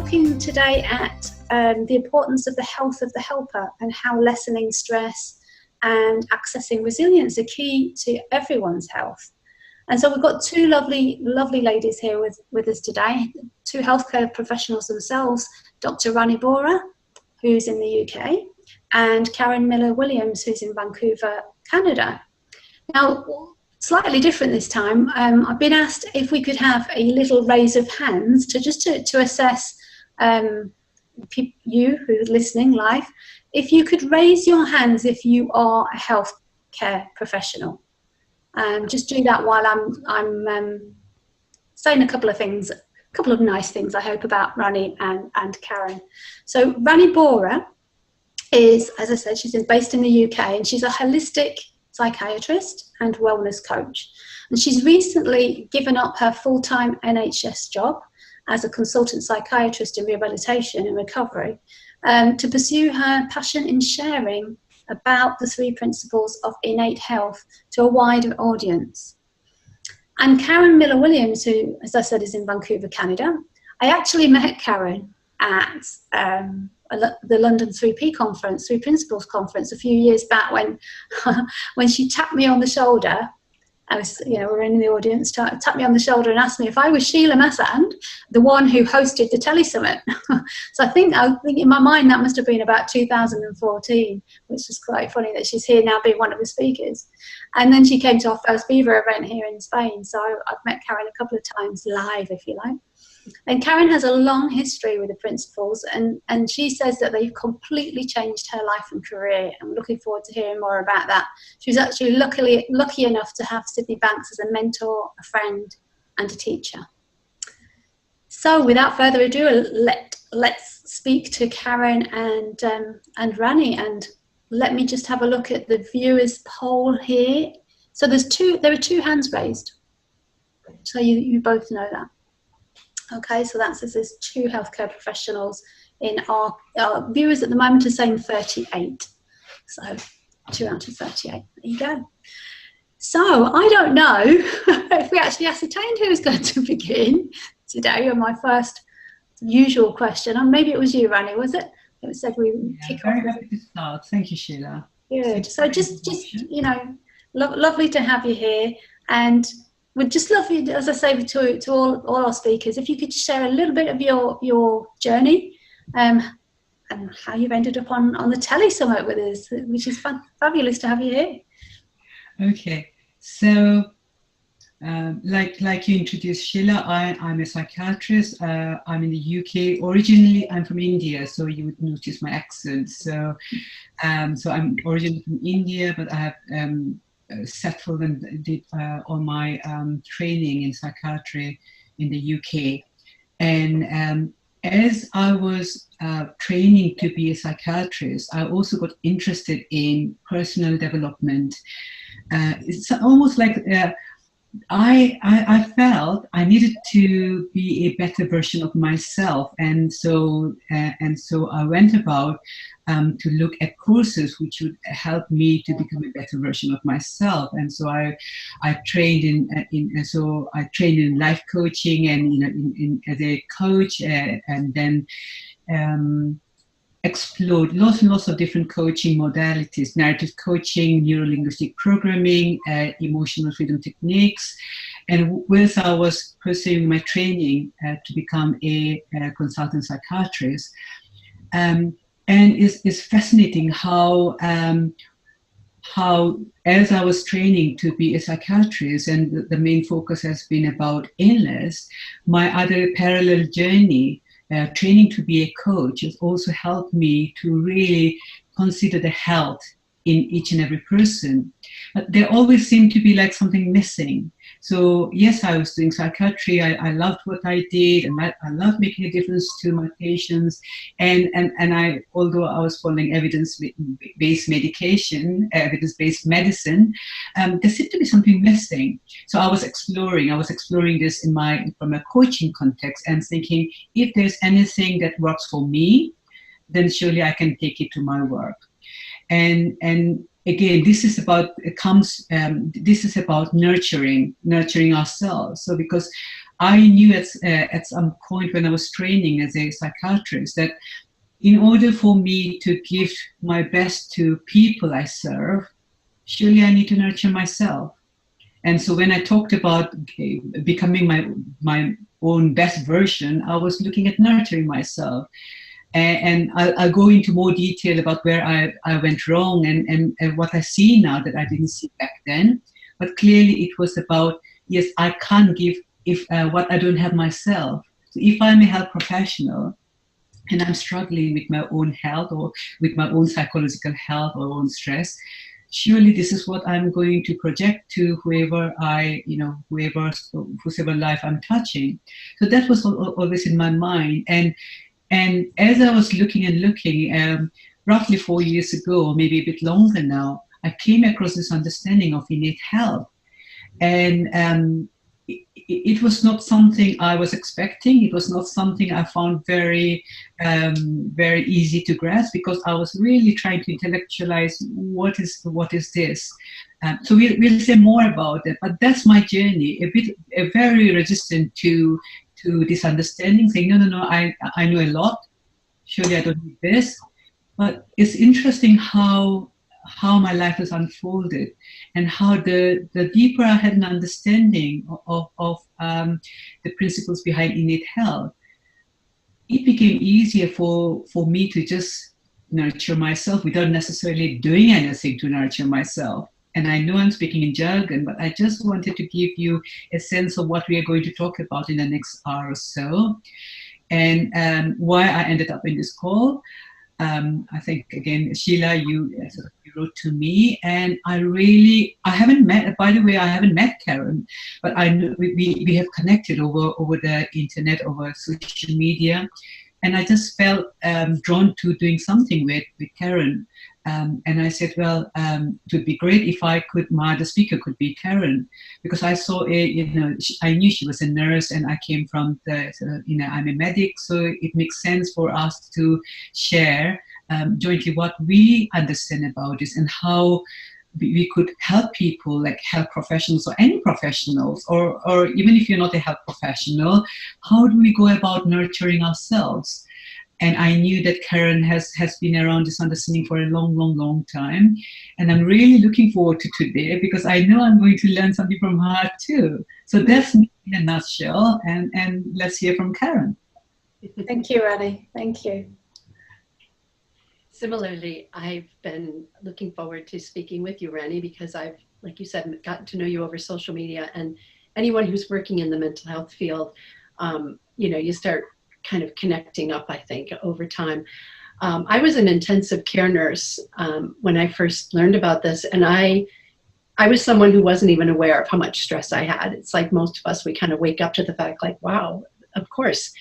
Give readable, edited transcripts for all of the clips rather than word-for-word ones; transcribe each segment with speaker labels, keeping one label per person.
Speaker 1: looking today at the importance of the health of the helper and how lessening stress and accessing resilience are key to everyone's health. And so we've got two lovely ladies here with us today, two healthcare professionals themselves, Dr. Rani Bora, who's in the UK, and Karen Miller-Williams, who's in Vancouver, Canada. Now, slightly different this time, I've been asked if we could have a little raise of hands to assess you who are listening live, if you could raise your hands if you are a healthcare professional. Just do that while I'm saying a couple of things, a couple of nice things, I hope, about Rani and Karen. So Rani Bora is, as I said, she's based in the UK, and she's a holistic psychiatrist and wellness coach. And she's recently given up her full-time NHS job as a consultant psychiatrist in rehabilitation and recovery to pursue her passion in sharing about the 3 principles of innate health to a wider audience. And Karen Miller-Williams, who, as I said, is in Vancouver, Canada. I actually met Karen at the London 3P conference, 3 Principles conference, a few years back when she tapped me on the shoulder. I was, we're in the audience, tapped me on the shoulder and asked me if I was Sheila Massand, the one who hosted the Telesummit. So I think in my mind that must have been about 2014, which is quite funny that she's here now being one of the speakers. And then she came to our first Viva event here in Spain. So I've met Karen a couple of times live, if you like. And Karen has a long history with the principles, and she says that they've completely changed her life and career. I'm looking forward to hearing more about that. She was actually lucky enough to have Sydney Banks as a mentor, a friend, and a teacher. So without further ado, let's speak to Karen and Rani, and let me just have a look at the viewers poll here. So there are 2 hands raised. So you both know that. Okay, so that says there's 2 healthcare professionals in our viewers at the moment are saying 38. So 2 out of 38. There you go. So I don't know if we actually ascertained who's going to begin today on my first usual question. And maybe it was you, Rani, was it? It said we would kick off.
Speaker 2: Very happy to start. Thank you, Sheila.
Speaker 1: Good. So just lovely to have you here, and we'd just love you, as I say to all our speakers, if you could share a little bit of your journey and how you've ended up on the Telesummit with us, which is fabulous to have you here.
Speaker 2: Okay, so like you introduced, Sheila, I'm a psychiatrist. I'm in the UK. Originally, I'm from India, so you would notice my accent. So I'm originally from India, but I have settled and did all my training in psychiatry in the UK. And as I was training to be a psychiatrist, I also got interested in personal development. It's almost like I felt I needed to be a better version of myself, and so I went about to look at courses which would help me to become a better version of myself. And so I trained in life coaching and as a coach, and then explored lots and lots of different coaching modalities: narrative coaching, neuro-linguistic programming, emotional freedom techniques. And whilst I was pursuing my training to become a consultant psychiatrist, and it's fascinating how as I was training to be a psychiatrist, and the main focus has been about illness, my other parallel journey, training to be a coach, has also helped me to really consider the health in each and every person. But there always seemed to be like something missing. So yes, I was doing psychiatry. I loved what I did, and I loved making a difference to my patients. And I, although I was following evidence-based medication, evidence-based medicine, there seemed to be something missing. So I was exploring this from a coaching context, and thinking, if there's anything that works for me, then surely I can take it to my work. And again, this is about nurturing ourselves. So because I knew at some point when I was training as a psychiatrist that in order for me to give my best to people I serve, surely I need to nurture myself. And so when I talked about becoming my own best version, I was looking at nurturing myself. And I'll go into more detail about where I went wrong and what I see now that I didn't see back then. But clearly it was about, yes, I can't give if what I don't have myself. So if I'm a health professional and I'm struggling with my own health or with my own psychological health or own stress, surely this is what I'm going to project to whoever whoever life I'm touching. So that was always in my mind. And as I was looking, roughly 4 years ago, maybe a bit longer now, I came across this understanding of innate health. And it was not something I was expecting. It was not something I found very easy to grasp, because I was really trying to intellectualize what is this. So we'll say more about it. But that's my journey. Very resistant to this understanding, saying no, I know a lot. Surely I don't need this. But it's interesting how my life has unfolded, and how the deeper I had an understanding of the principles behind innate health, it became easier for me to just nurture myself without necessarily doing anything to nurture myself. And I know I'm speaking in jargon, but I just wanted to give you a sense of what we are going to talk about in the next hour or so, and why I ended up in this call. I think, again, Sheila, you wrote to me, and I haven't met, by the way, I haven't met Karen, but I know we have connected over the internet, over social media, and I just felt drawn to doing something with Karen. And I said, well, it would be great if the speaker could be Karen, because I saw I knew she was a nurse, and I came from I'm a medic, so it makes sense for us to share jointly what we understand about this, and how we could help people, like health professionals or any professionals, or even if you're not a health professional, how do we go about nurturing ourselves? And I knew that Karen has been around this understanding for a long time. And I'm really looking forward to today, because I know I'm going to learn something from her too. So that's me in a nutshell. And let's hear from Karen.
Speaker 1: Thank you, Rani. Thank you.
Speaker 3: Similarly, I've been looking forward to speaking with you, Rani, because I've, like you said, gotten to know you over social media. And anyone who's working in the mental health field, you start kind of connecting up, I think, over time. I was an intensive care nurse when I first learned about this, and I was someone who wasn't even aware of how much stress I had. It's like most of us, we kind of wake up to the fact, like, wow, of course,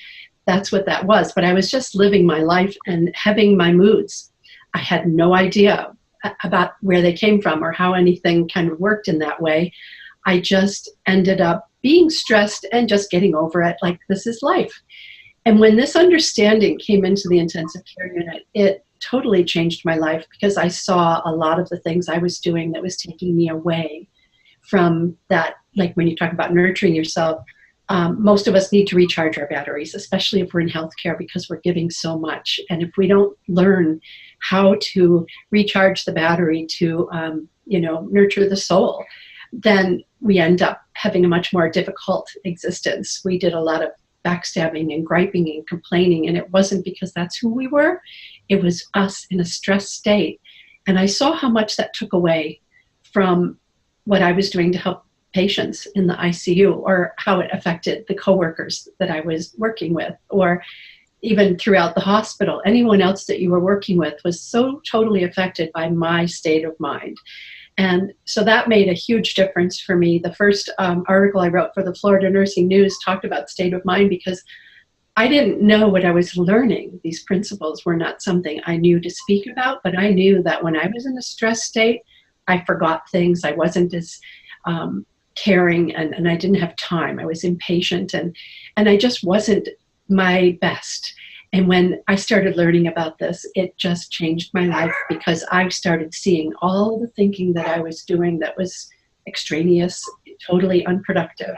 Speaker 3: that's what that was. But I was just living my life and having my moods. I had no idea about where they came from or how anything kind of worked in that way. I just ended up being stressed and just getting over it, like, this is life. And when this understanding came into the intensive care unit, it totally changed my life, because I saw a lot of the things I was doing that was taking me away from that. Like, when you talk about nurturing yourself, most of us need to recharge our batteries, especially if we're in healthcare, because we're giving so much. And if we don't learn how to recharge the battery to, nurture the soul, then we end up having a much more difficult existence. We did a lot of backstabbing and griping and complaining, and it wasn't because that's who we were. It was us in a stressed state. And I saw how much that took away from what I was doing to help patients in the ICU, or how it affected the coworkers that I was working with, or even throughout the hospital. Anyone else that you were working with was so totally affected by my state of mind. And so that made a huge difference for me. The first article I wrote for the Florida Nursing News talked about state of mind, because I didn't know what I was learning. These principles were not something I knew to speak about, but I knew that when I was in a stress state, I forgot things. I wasn't as caring, and I didn't have time. I was impatient, and I just wasn't my best. And when I started learning about this, it just changed my life, because I started seeing all the thinking that I was doing that was extraneous, totally unproductive.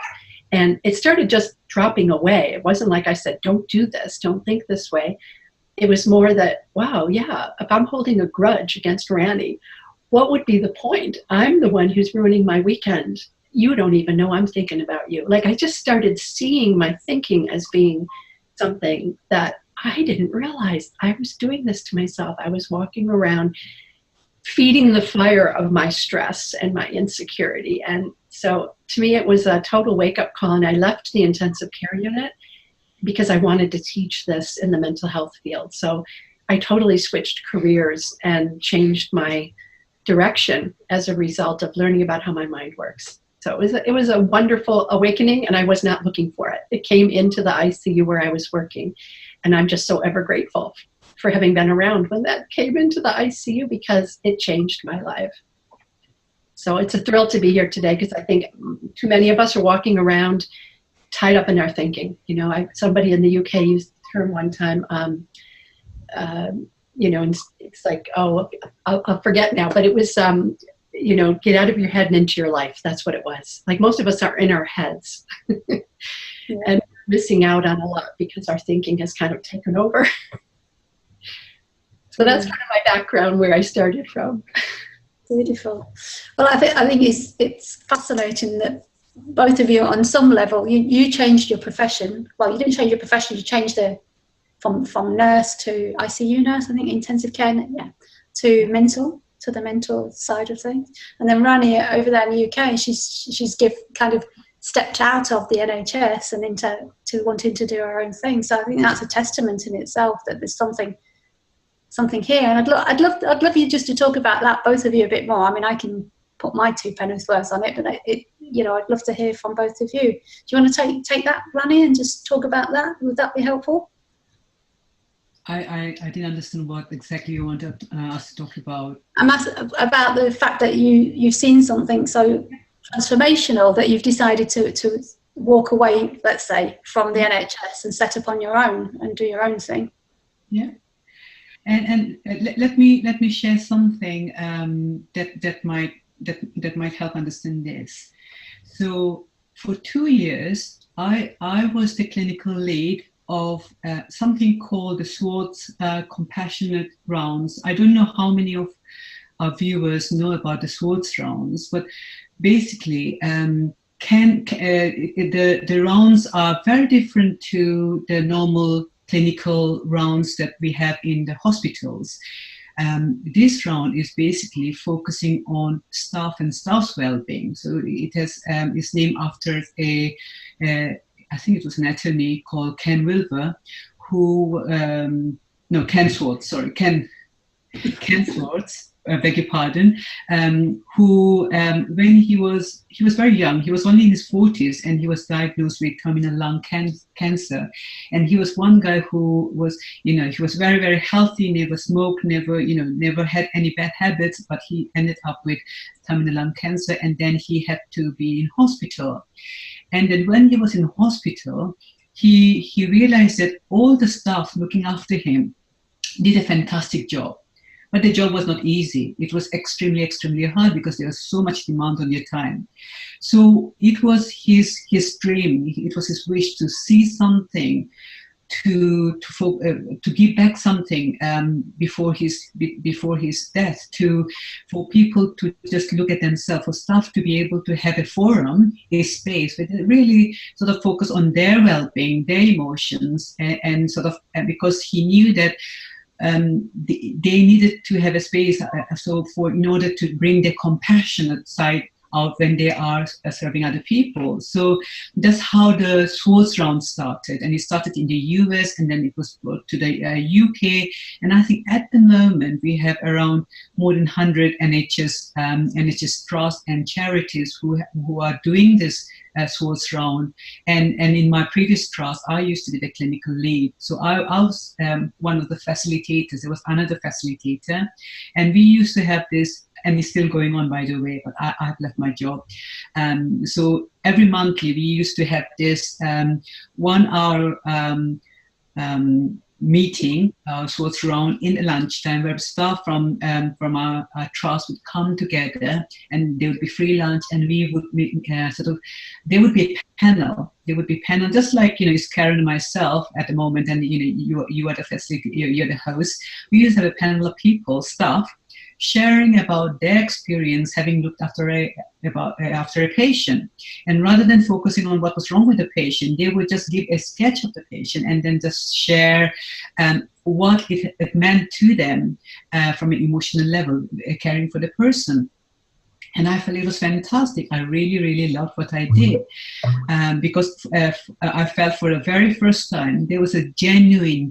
Speaker 3: And it started just dropping away. It wasn't like I said, don't do this, don't think this way. It was more that, wow, yeah, if I'm holding a grudge against Rani, what would be the point? I'm the one who's ruining my weekend. You don't even know I'm thinking about you. Like, I just started seeing my thinking as being something that I didn't realize. I was doing this to myself. I was walking around feeding the fire of my stress and my insecurity. And so to me, it was a total wake-up call. And I left the intensive care unit because I wanted to teach this in the mental health field. So I totally switched careers and changed my direction as a result of learning about how my mind works. So it was a wonderful awakening, and I was not looking for it. It came into the ICU where I was working, and I'm just so ever grateful for having been around when that came into the ICU, because it changed my life. So it's a thrill to be here today, because I think too many of us are walking around tied up in our thinking. You know, somebody in the UK used the term one time, you know, and it's like, oh, I'll forget now, but it was, you know, get out of your head and into your life. That's what it was. Like, most of us are in our heads and missing out on a lot because our thinking has kind of taken over. So that's kind of my background, where I started from.
Speaker 1: Beautiful. Well, I think it's fascinating that both of you, on some level, you changed your profession. Well, you didn't change your profession, you changed from nurse to ICU nurse, I think, intensive care, to the mental side of things. And then Rani over there in the UK, she's kind of stepped out of the NHS and into wanting to do her own thing. So I think that's a testament in itself that there's something here. And I'd love you just to talk about that, both of you, a bit more. I mean, I can put my 2 pennies worth on it, but I'd love to hear from both of you. Do you want to take that, Rani, and just talk about that? Would that be helpful?
Speaker 2: I didn't understand what exactly you wanted us to talk about.
Speaker 1: I'm asking about the fact that you've seen something so transformational that you've decided to walk away, let's say, from the NHS and set up on your own and do your own thing.
Speaker 2: Yeah. And let me share something that might help understand this. So for 2 years, I was the clinical lead of something called the SWOTS compassionate rounds. I don't know how many of our viewers know about the SWOTS rounds, but basically the rounds are very different to the normal clinical rounds that we have in the hospitals. This round is basically focusing on staff and staff's well-being. So it has is named after I think it was an attorney called Ken Wilber, Ken Swartz, beg your pardon, who when he was very young, he was only in his 40s, and he was diagnosed with terminal lung cancer. And he was one guy who was, he was very, very healthy, never smoked, never had any bad habits, but he ended up with terminal lung cancer, and then he had to be in hospital. And then when he was in hospital, he realized that all the staff looking after him did a fantastic job. But the job was not easy. It was extremely, extremely hard because there was so much demand on your time. So it was his dream, it was his wish to see something, to give back something before his death, for people to just look at themselves, for staff to be able to have a forum, a space where they really sort of focus on their well-being, their emotions, and because he knew that they needed to have a space in order to bring the compassionate side out when they are serving other people. So that's how the SWORDS round started, and it started in the US, and then it was brought to the UK. And I think at the moment we have around more than 100 NHS trusts and charities who are doing this SWORDS round. And in my previous trust, I used to be the clinical lead. So I was one of the facilitators. There was another facilitator, and we used to have this. And it's still going on, by the way, but I've left my job. So every monthly, we used to have this 1 hour meeting, sorts around in the lunchtime, where staff from our trust would come together, and there would be free lunch, and we would there would be a panel. There would be a panel, just like it's Karen and myself at the moment, and you are the facility, you're the host. We used to have a panel of people, staff, sharing about their experience having looked after a patient. And rather than focusing on what was wrong with the patient, they would just give a sketch of the patient and then just share what it meant to them from an emotional level, caring for the person. And I felt it was fantastic. I really, really loved what I did, because I felt for the very first time there was a genuine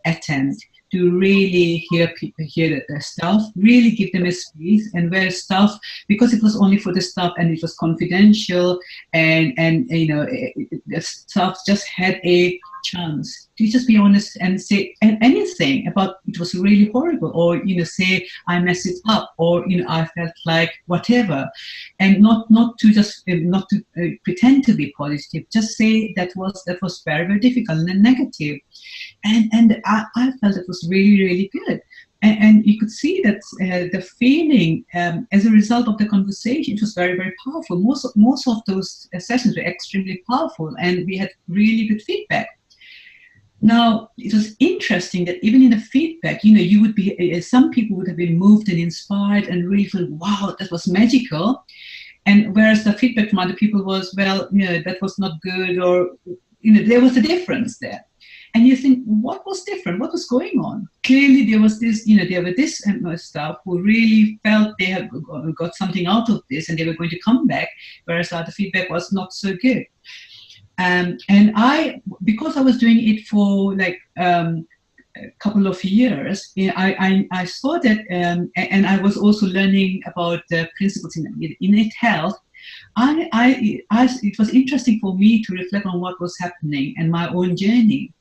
Speaker 2: attempt to really hear the staff, really give them a space, and where staff, because it was only for the staff and it was confidential, and the staff just had a chance to just be honest and say anything about it was really horrible, or say I messed it up, or I felt like whatever, and not to just not to pretend to be positive, just say that was very, very difficult and negative. And I felt it was really, really good. And you could see that the feeling as a result of the conversation, it was very, very powerful. Most of those sessions were extremely powerful, and we had really good feedback. Now, it was interesting that even in the feedback, you would be, some people would have been moved and inspired and really feel, wow, that was magical. And whereas the feedback from other people was, well, that was not good, or, there was a difference there. And you think, what was different? What was going on? Clearly, there was this, there were this staff who really felt they had got something out of this and they were going to come back, whereas the feedback was not so good. And because I was doing it for like a couple of years, I saw that, and I was also learning about the principles in innate health. It was interesting for me to reflect on what was happening and my own journey.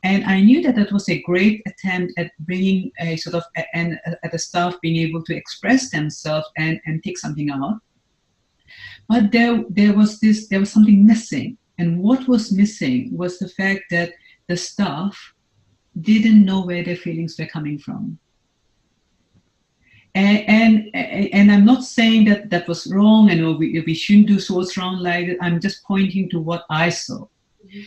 Speaker 2: And I knew that was a great attempt at bringing a sort of, at the staff being able to express themselves and take something out. But there was something missing. And what was missing was the fact that the staff didn't know where their feelings were coming from. And I'm not saying that was wrong, and we shouldn't do so what's wrong like that. I'm just pointing to what I saw. Mm-hmm.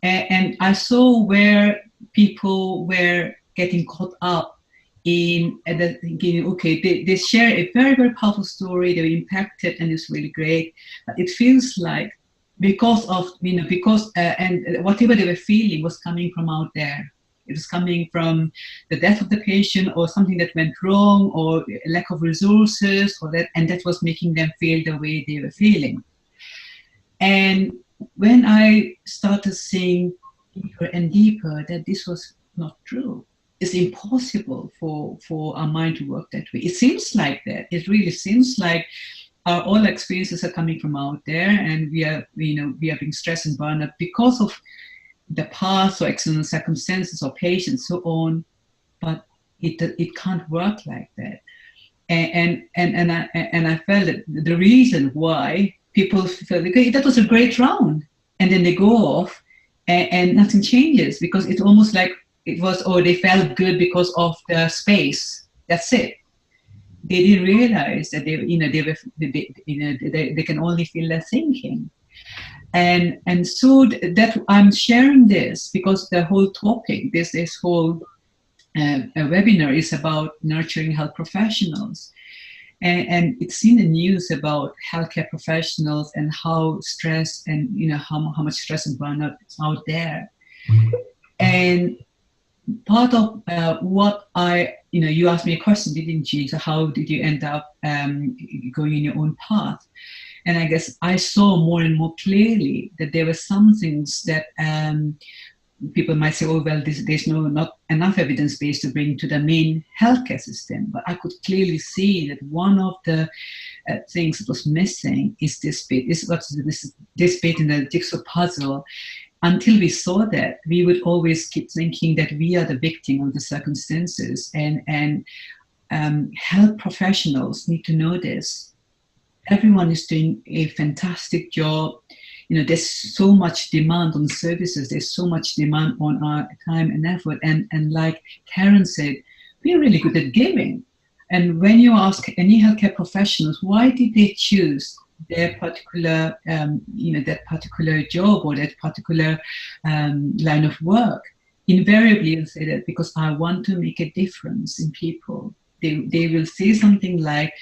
Speaker 2: And I saw where people were getting caught up in thinking, okay, they share a very, very powerful story, they were impacted, and it's really great. But it feels like because and whatever they were feeling was coming from out there. It was coming from the death of the patient, or something that went wrong, or lack of resources, and that was making them feel the way they were feeling. And when I started seeing deeper and deeper that this was not true, it's impossible for our mind to work that way. It seems like that. It really seems like all experiences are coming from out there, and we are being stressed and burned out because of the past or external circumstances or patients, so on. But it can't work like that. And I felt that the reason why people feel okay, that was a great round, and then they go off and nothing changes, because it's almost like it was, or they felt good because of the space. That's it. They didn't realize that they can only feel their thinking. And so that I'm sharing this because the whole topic, this whole webinar is about nurturing health professionals. And it's in the news about healthcare professionals and how stress and how much stress and burnout is out there. And part of what you asked me a question, didn't you? So how did you end up going in your own path? And I guess I saw more and more clearly that there were some things that people might say, oh, well, there's not enough evidence base to bring to the main healthcare system. But I could clearly see that one of the things that was missing is this bit, this bit in the jigsaw puzzle. Until we saw that, we would always keep thinking that we are the victim of the circumstances. And health professionals need to know this. Everyone is doing a fantastic job there's so much demand on services, there's so much demand on our time and effort. And like Karen said, we're really good at giving. And when you ask any healthcare professionals, why did they choose their particular, that particular job or that particular line of work, invariably they'll say that because I want to make a difference in people. They will say something like,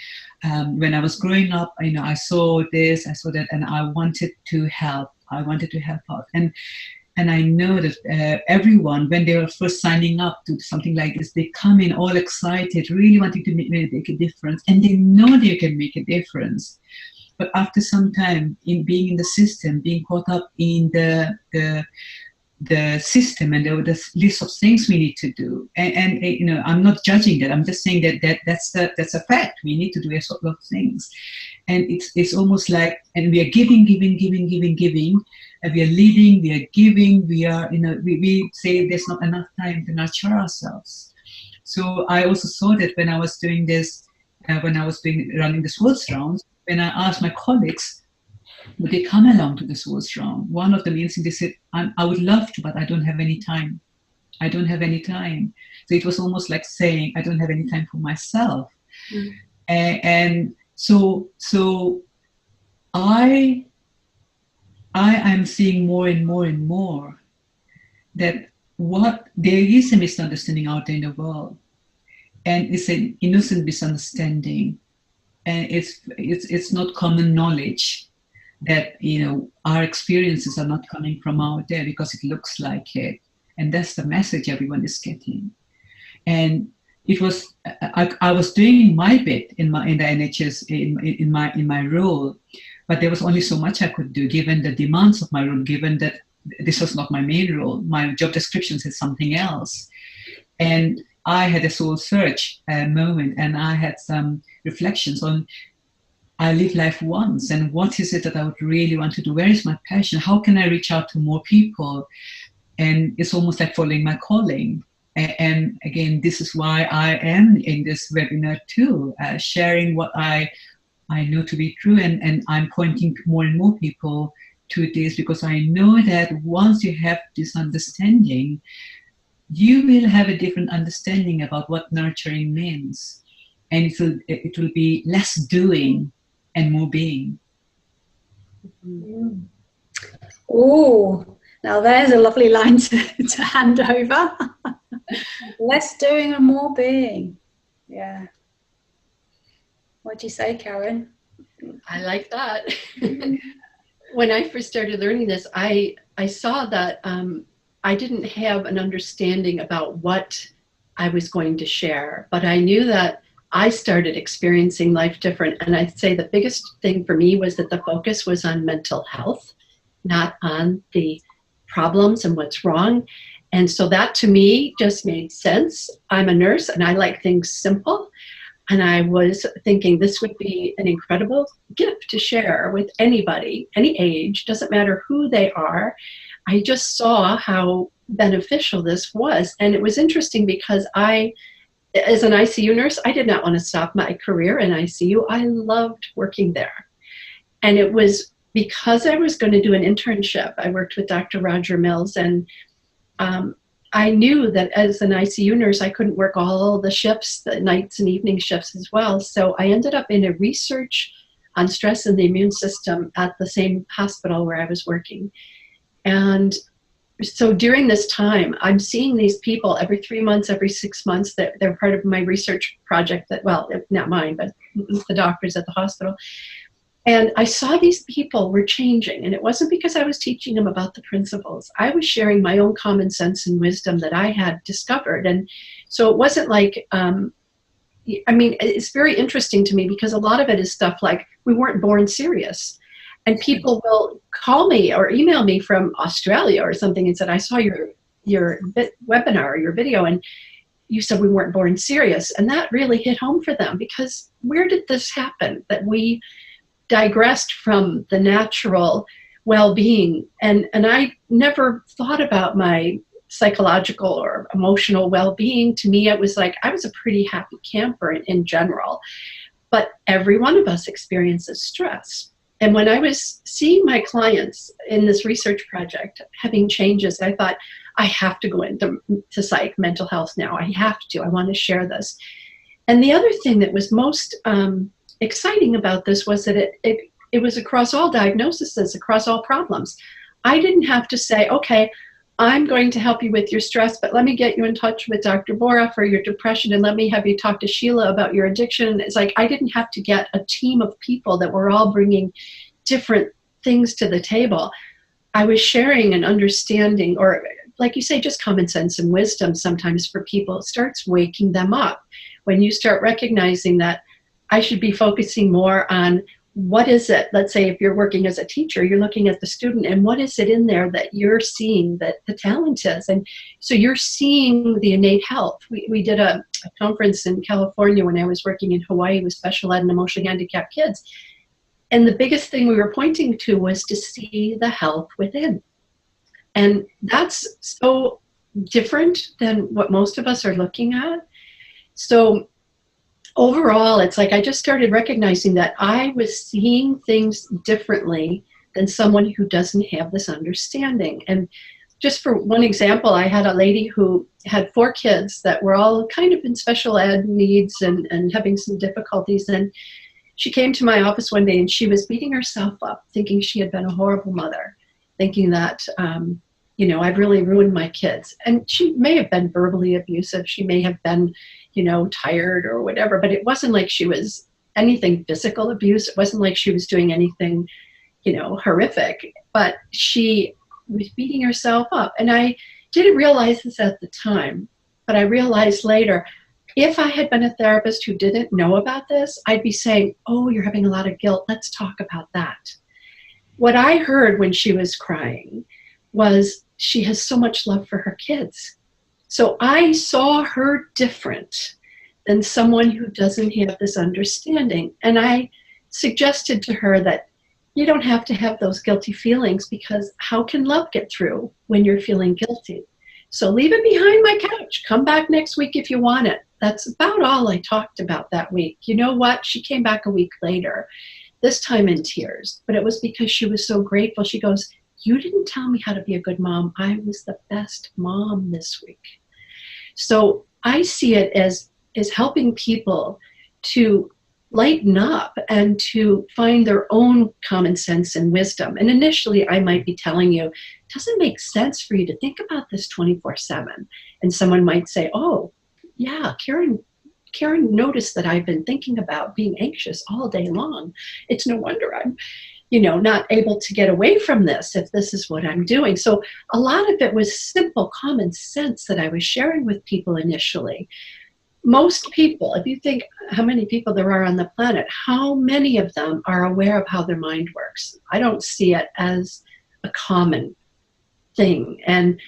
Speaker 2: when I was growing up, I saw this, I saw that, and I wanted to help. I wanted to help out. And I know that everyone, when they were first signing up to something like this, they come in all excited, really wanting to make a difference, and they know they can make a difference. But after some time in being in the system, being caught up in the system and the list of things we need to do, and I'm not judging that. I'm just saying that's a fact. We need to do a sort of things, and it's almost like, and we are giving, and we are leading, we are giving, we are we say there's not enough time to nurture ourselves. So I also saw that when I was doing this, when I was running the sports rounds, when I asked my colleagues, would they come along to the sports round? One of them instantly said, I would love to, but I don't have any time. I don't have any time. So it was almost like saying, I don't have any time for myself. Mm. And so I am seeing more and more that there is a misunderstanding out there in the world. And it's an innocent misunderstanding. And it's not common knowledge that our experiences are not coming from out there because it looks like it, and that's the message everyone is getting. And it was I was doing my bit in the NHS in my role, but there was only so much I could do given the demands of my role, given that this was not my main role. My job description said something else, and I had a soul search moment, and I had some reflections on, I live life once, and what is it that I would really want to do? Where is my passion? How can I reach out to more people? And it's almost like following my calling. And again, this is why I am in this webinar too, sharing what I know to be true, and I'm pointing more and more people to this, because I know that once you have this understanding, you will have a different understanding about what nurturing means. And it will be less doing and more being.
Speaker 1: Mm. Oh, now there's a lovely line to hand over. Less doing and more being. Yeah. What'd you say, Karen?
Speaker 3: I like that. When I first started learning this, I saw that I didn't have an understanding about what I was going to share, but I knew that I started experiencing life different. And I'd say the biggest thing for me was that the focus was on mental health, not on the problems and what's wrong. And so that to me just made sense. I'm a nurse and I like things simple. And I was thinking this would be an incredible gift to share with anybody, any age, doesn't matter who they are. I just saw how beneficial this was. And it was interesting because as an ICU nurse, I did not want to stop my career in ICU. I loved working there. And it was because I was going to do an internship. I worked with Dr. Roger Mills, and I knew that as an ICU nurse, I couldn't work all the shifts, the nights and evening shifts as well. So I ended up in a research on stress in the immune system at the same hospital where I was working. And so during this time, I'm seeing these people every 3 months, every 6 months, that they're part of my research project that, well, not mine, but the doctors at the hospital. And I saw these people were changing, and it wasn't because I was teaching them about the principles. I was sharing my own common sense and wisdom that I had discovered. And so it wasn't like, it's very interesting to me because a lot of it is stuff like, we weren't born serious. And people will call me or email me from Australia or something and said, I saw your webinar or your video, and you said we weren't born serious. And that really hit home for them, because where did this happen? That we digressed from the natural well-being. And I never thought about my psychological or emotional well-being. To me, it was like I was a pretty happy camper in general. But every one of us experiences stress. And when I was seeing my clients in this research project having changes, I thought, I have to go into psych, mental health now. I have to. I want to share this. And the other thing that was most exciting about this was that it was across all diagnoses, across all problems. I didn't have to say, okay, I'm going to help you with your stress, but let me get you in touch with Dr. Bora for your depression, and let me have you talk to Sheila about your addiction. It's like I didn't have to get a team of people that were all bringing different things to the table. I was sharing an understanding, or like you say, just common sense and wisdom sometimes for people. It starts waking them up. When you start recognizing that I should be focusing more on what is it, let's say if you're working as a teacher, you're looking at the student and what is it in there that you're seeing that the talent is. And so you're seeing the innate health. We did a conference in California when I was working in Hawaii with special ed and emotionally handicapped kids. And the biggest thing we were pointing to was to see the health within. And that's so different than what most of us are looking at. So overall, it's like I just started recognizing that I was seeing things differently than someone who doesn't have this understanding. And just for one example, I had a lady who had 4 kids that were all kind of in special ed needs and having some difficulties. And she came to my office one day and she was beating herself up, thinking she had been a horrible mother, thinking that, I've really ruined my kids. And she may have been verbally abusive. She may have been, tired or whatever, but it wasn't like she was anything physical abuse. It wasn't like she was doing anything, horrific, but she was beating herself up. And I didn't realize this at the time, but I realized later, if I had been a therapist who didn't know about this, I'd be saying, oh, you're having a lot of guilt. Let's talk about that. What I heard when she was crying was she has so much love for her kids. So I saw her different than someone who doesn't have this understanding. And I suggested to her that you don't have to have those guilty feelings, because how can love get through when you're feeling guilty? So leave it behind my couch. Come back next week if you want it. That's about all I talked about that week. You know what? She came back a week later, this time in tears, but it was because she was so grateful. She goes, you didn't tell me how to be a good mom. I was the best mom this week. So I see it as helping people to lighten up and to find their own common sense and wisdom. And initially I might be telling you, it doesn't make sense for you to think about this 24/7. And someone might say, oh, yeah, Karen noticed that I've been thinking about being anxious all day long. It's no wonder I'm not able to get away from this if this is what I'm doing. So a lot of it was simple common sense that I was sharing with people initially. Most people, if you think how many people there are on the planet, how many of them are aware of how their mind works? I don't see it as a common thing. And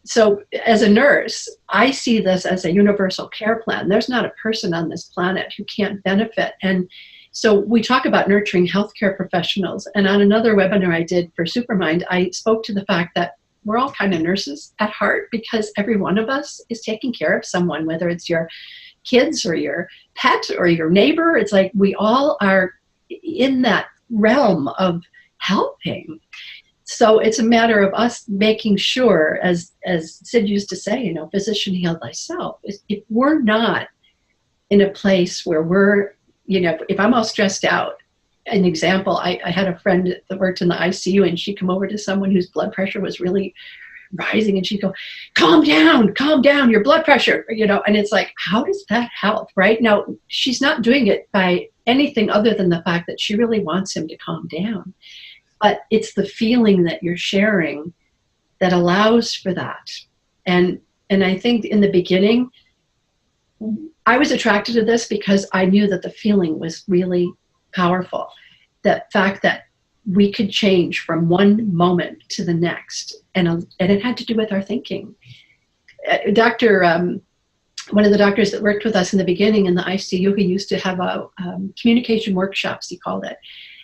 Speaker 3: so as a nurse, I see this as a universal care plan. There's not a person on this planet who can't benefit. And so we talk about nurturing healthcare professionals. And on another webinar I did for Supermind, I spoke to the fact that we're all kind of nurses at heart, because every one of us is taking care of someone, whether it's your kids or your pet or your neighbor. It's like we all are in that realm of helping. So it's a matter of us making sure, as Sid used to say, physician heal thyself. If we're not in a place where we're, if I'm all stressed out, an example, I had a friend that worked in the ICU, and she'd come over to someone whose blood pressure was really rising, and she'd go, calm down, your blood pressure, and it's like, how does that help, right? Now, she's not doing it by anything other than the fact that she really wants him to calm down. But it's the feeling that you're sharing that allows for that. And I think in the beginning, I was attracted to this because I knew that the feeling was really powerful. The fact that we could change from one moment to the next. And it had to do with our thinking. One of the doctors that worked with us in the beginning in the ICU, he used to have a communication workshops, he called it.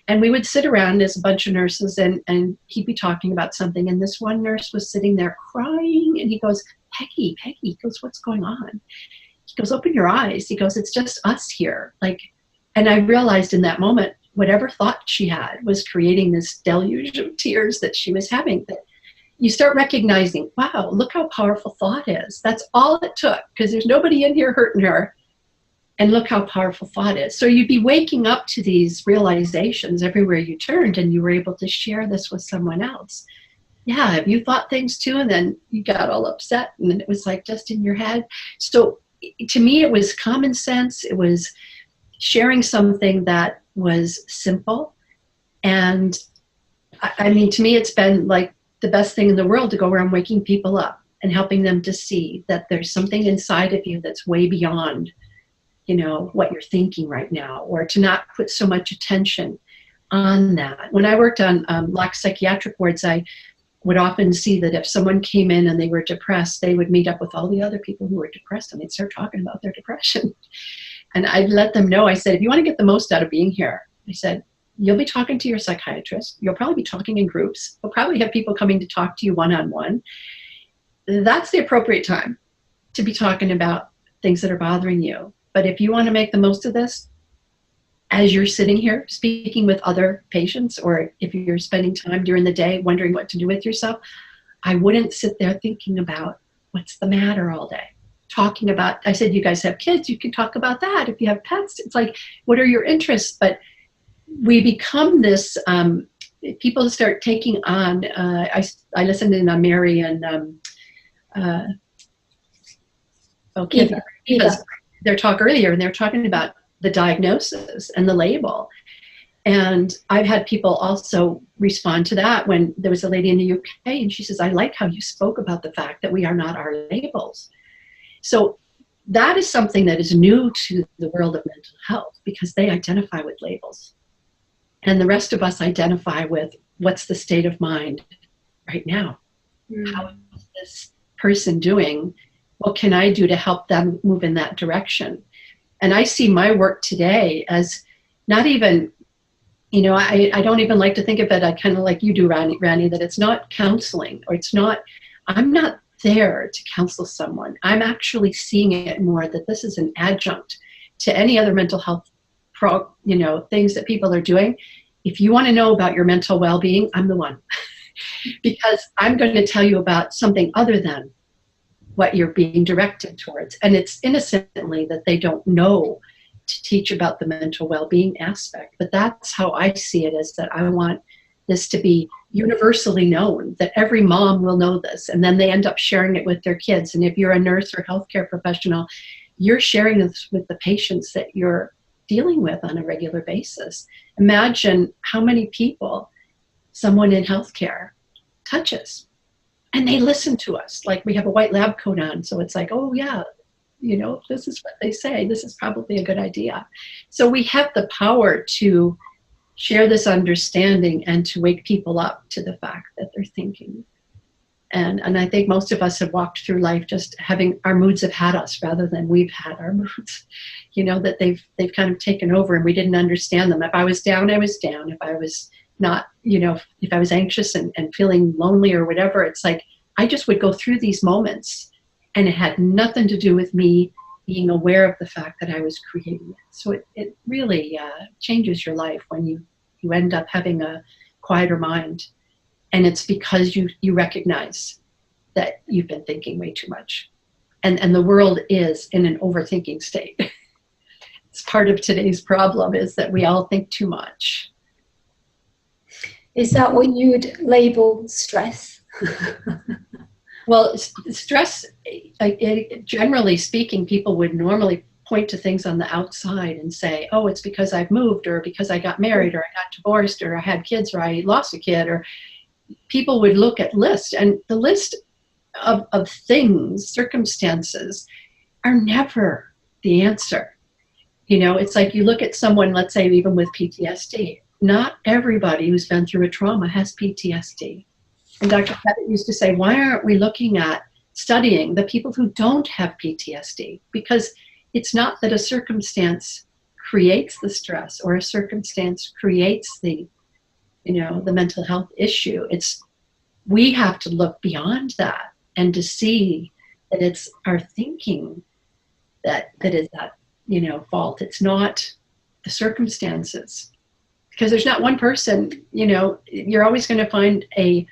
Speaker 3: And we would sit around as a bunch of nurses, and he'd be talking about something. And this one nurse was sitting there crying, and he goes, Peggy, he goes, what's going on? He goes, open your eyes. He goes, it's just us here. And I realized in that moment, whatever thought she had was creating this deluge of tears that she was having. But you start recognizing, wow, look how powerful thought is. That's all it took, because there's nobody in here hurting her. And look how powerful thought is. So you'd be waking up to these realizations everywhere you turned, and you were able to share this with someone else. Yeah, have you thought things too? And then you got all upset, and then it was like just in your head. So to me, it was common sense. It was sharing something that was simple. And I mean, to me, it's been like the best thing in the world to go around waking people up and helping them to see that there's something inside of you that's way beyond, you know, what you're thinking right now, or to not put so much attention on that. When I worked on lax psychiatric wards, I would often see that if someone came in and they were depressed, they would meet up with all the other people who were depressed, and they'd start talking about their depression. And I'd let them know, I said, if you want to get the most out of being here, I said, you'll be talking to your psychiatrist. You'll probably be talking in groups. You'll probably have people coming to talk to you one-on-one. That's the appropriate time to be talking about things that are bothering you. But if you want to make the most of this, as you're sitting here speaking with other patients, or if you're spending time during the day wondering what to do with yourself, I wouldn't sit there thinking about what's the matter all day. Talking about, I said, you guys have kids, you can talk about that. If you have pets, it's like, what are your interests? But we become this, people start taking on, I listened in on Mary and their talk earlier, and they're talking about the diagnosis and the label. And I've had people also respond to that when there was a lady in the UK, and she says, I like how you spoke about the fact that we are not our labels. So that is something that is new to the world of mental health, because they identify with labels. And the rest of us identify with what's the state of mind right now? How is this person doing? What can I do to help them move in that direction? And I see my work today as not even, you know, I don't even like to think of it, I kind of like you do, Rani, that it's not counseling, or it's not, I'm not there to counsel someone. I'm actually seeing it more that this is an adjunct to any other mental health things that people are doing. If you want to know about your mental well-being, I'm the one. Because I'm going to tell you about something other than what you're being directed towards. And it's innocently that they don't know to teach about the mental well-being aspect. But that's how I see it, is that I want this to be universally known, that every mom will know this, and then they end up sharing it with their kids. And if you're a nurse or healthcare professional, you're sharing this with the patients that you're dealing with on a regular basis. Imagine how many people someone in healthcare touches, and they listen to us. Like, we have a white lab coat on, so it's like, oh yeah, you know, this is what they say, this is probably a good idea. So we have the power to share this understanding and to wake people up to the fact that they're thinking. And I think most of us have walked through life just having, our moods have had us rather than we've had our moods, you know, that they've kind of taken over, and we didn't understand them. If I was down, I was down. If I was not, you know, if I was anxious and feeling lonely or whatever, it's like, I just would go through these moments, and it had nothing to do with me being aware of the fact that I was creating it. So it really changes your life when you end up having a quieter mind. And it's because you recognize that you've been thinking way too much. And the world is in an overthinking state. It's part of today's problem, is that we all think too much.
Speaker 1: Is that what you would label stress?
Speaker 3: Well, stress, generally speaking, people would normally point to things on the outside and say, oh, it's because I've moved, or because I got married, or I got divorced, or I had kids, or I lost a kid, or people would look at lists, and the list of things, circumstances, are never the answer. You know, it's like you look at someone, let's say even with PTSD, not everybody who's been through a trauma has PTSD. And Dr. Pettit used to say, why aren't we looking at studying the people who don't have PTSD? Because it's not that a circumstance creates the stress, or a circumstance creates the, you know, the mental health issue. It's, we have to look beyond that and to see that it's our thinking that is that, you know, fault. It's not the circumstances. because there's not one person, you know, you're always going to find a,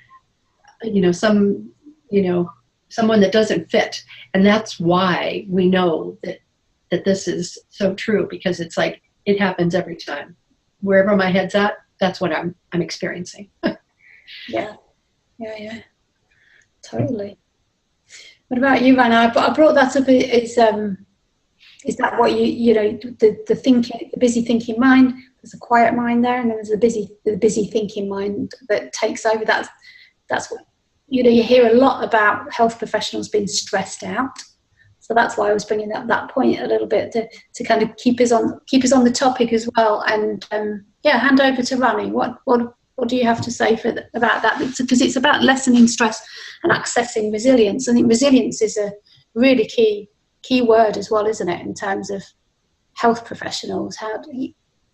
Speaker 3: you know, some, you know, someone that doesn't fit. And that's why we know that this is so true, because it's like, it happens every time. Wherever my head's at, that's what I'm experiencing.
Speaker 1: Yeah. Totally. What about you, Rani? I brought that up. Is that what you know, the thinking, the busy thinking mind? There's a quiet mind there, and then there's the busy thinking mind that takes over. That's what, you know, you hear a lot about health professionals being stressed out. So that's why I was bringing up that point a little bit to kind of keep us on the topic as well. And hand over to Rani. What do you have to say about that? Because it's about lessening stress and accessing resilience. I think resilience is a really key word as well, isn't it, in terms of health professionals? How do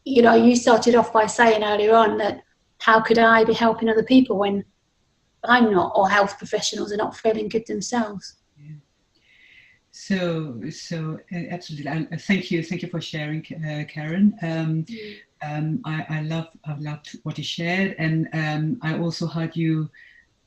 Speaker 1: you know, you started off by saying earlier on that how could I be helping other people when I'm not, or health professionals are not feeling good themselves?
Speaker 2: Yeah. So absolutely. Thank you for sharing, Karen. I loved what you shared, and I also heard you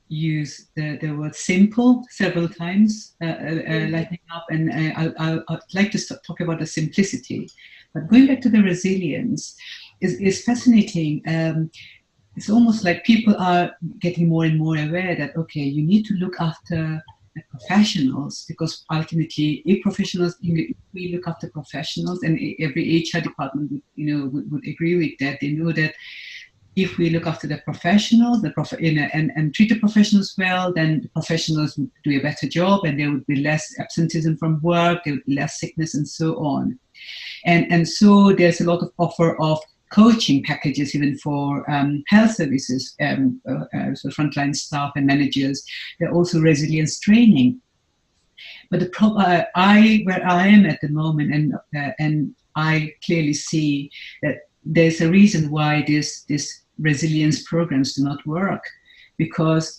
Speaker 2: use the word simple several times, lighting up, and I'd like to talk about the simplicity. But going back to the resilience is fascinating. It's almost like people are getting more and more aware that, okay, you need to look after the professionals, because ultimately, if we look after professionals, and every HR department would agree with that. They know that if we look after the professionals, and treat the professionals well, then the professionals would do a better job, and there would be less absenteeism from work, there would be less sickness, and so on. And so there's a lot of offer of coaching packages even for health services, so frontline staff and managers. There are also resilience training. But where I am at the moment, and I clearly see that there's a reason why this resilience programs do not work, because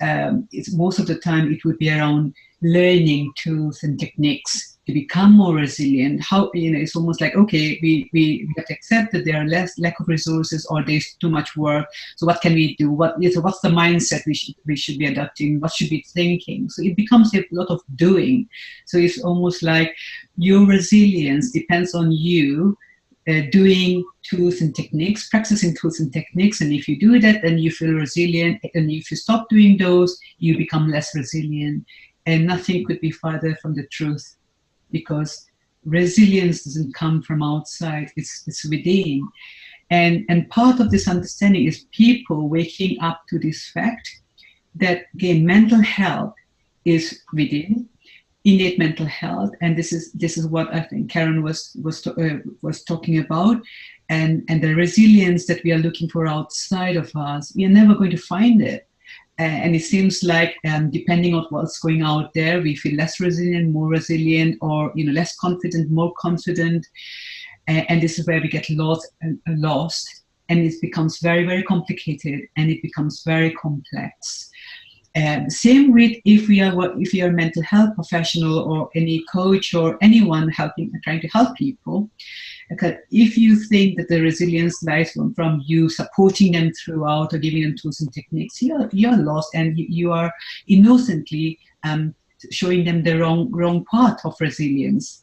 Speaker 2: it's most of the time it would be around learning tools and techniques to become more resilient. How, it's almost like, okay, we have to accept that there are lack of resources, or there's too much work. So what can we do? What's the mindset we should be adopting? What should we be thinking? So it becomes a lot of doing. So it's almost like your resilience depends on you doing tools and techniques, practicing tools and techniques. And if you do that, then you feel resilient. And if you stop doing those, you become less resilient. And nothing could be farther from the truth, because resilience doesn't come from outside, it's within. And part of this understanding is people waking up to this fact that, again, mental health is within, innate mental health, and this is what I think Karen was talking about, and the resilience that we are looking for outside of us, we are never going to find it. And it seems like depending on what's going out there, we feel less resilient, more resilient, or less confident, more confident, and this is where we get lost, and it becomes very, very complicated, and it becomes very complex. Same with if you're a mental health professional or any coach or anyone trying to help people. Because if you think that the resilience lies from you supporting them throughout or giving them tools and techniques, you're lost, and you are innocently showing them the wrong path of resilience.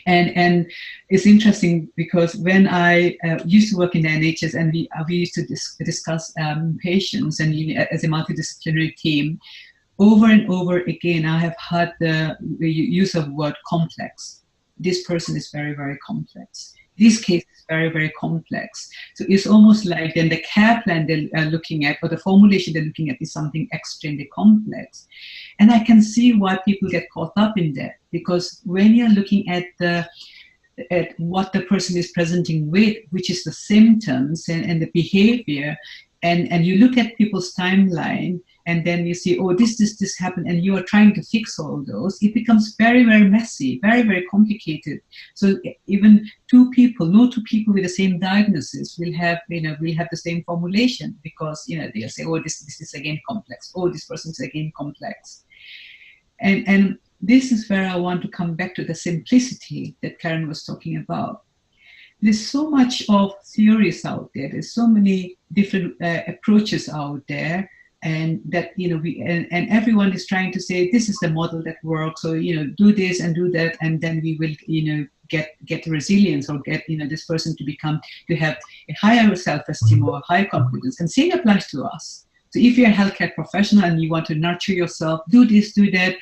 Speaker 2: And it's interesting, because when I used to work in the NHS, and we used to discuss patients, and as a multidisciplinary team, over and over again, I have heard the use of word complex. This person is very, very complex. This case is very, very complex. So it's almost like then the care plan they're looking at, or the formulation they're looking at, is something extremely complex. And I can see why people get caught up in that, because when you're looking at what the person is presenting with, which is the symptoms and the behavior, and you look at people's timeline, and then you see, oh, this happened, and you are trying to fix all those, it becomes very, very messy, very, very complicated. So even no two people with the same diagnosis will have the same formulation, because they'll say, oh, this is again complex, oh, this person is again complex. And this is where I want to come back to the simplicity that Karen was talking about. there's so much of theories out there. There's so many different approaches out there, and that and everyone is trying to say this is the model that works. So do this and do that, and then we will get resilience, or get this person to have a higher self-esteem or higher confidence. And same applies to us. So if you're a healthcare professional and you want to nurture yourself, do this, do that,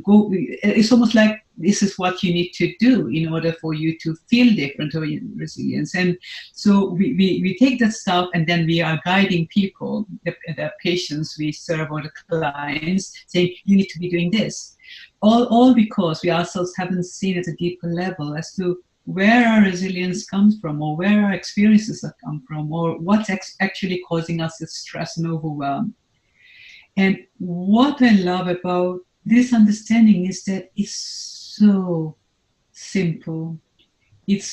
Speaker 2: go. It's almost like this is what you need to do in order for you to feel different or resilience. And so we take that stuff, and then we are guiding people, the patients we serve or the clients, saying you need to be doing this. All because we ourselves haven't seen at a deeper level as to where our resilience comes from, or where our experiences have come from, or what's actually causing us this stress and overwhelm. And what I love about this understanding is that it's so simple. It's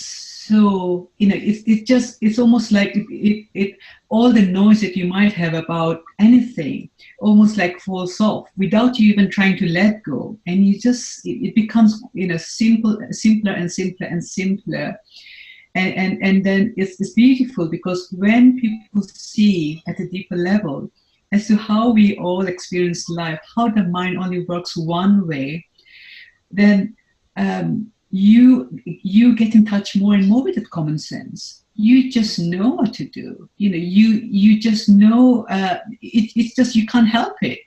Speaker 2: so, it's almost like it all the noise that you might have about anything almost like falls off without you even trying to let go. And it becomes, simpler and simpler and simpler. And then it's beautiful, because when people see at a deeper level as to how we all experience life, how the mind only works one way, then you get in touch more and more with that common sense. You just know what to do. You just know. It's just, you can't help it.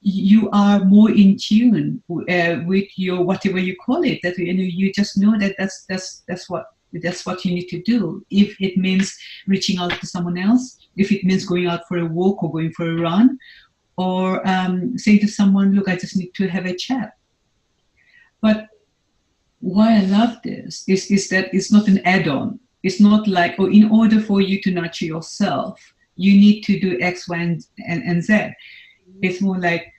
Speaker 2: You are more in tune with your, whatever you call it. That you just know that that's what you need to do. If it means reaching out to someone else, if it means going out for a walk or going for a run, or saying to someone, look, I just need to have a chat. But why I love this is that it's not an add-on. It's not like, in order for you to nurture yourself, you need to do X, Y, and Z. It's more like,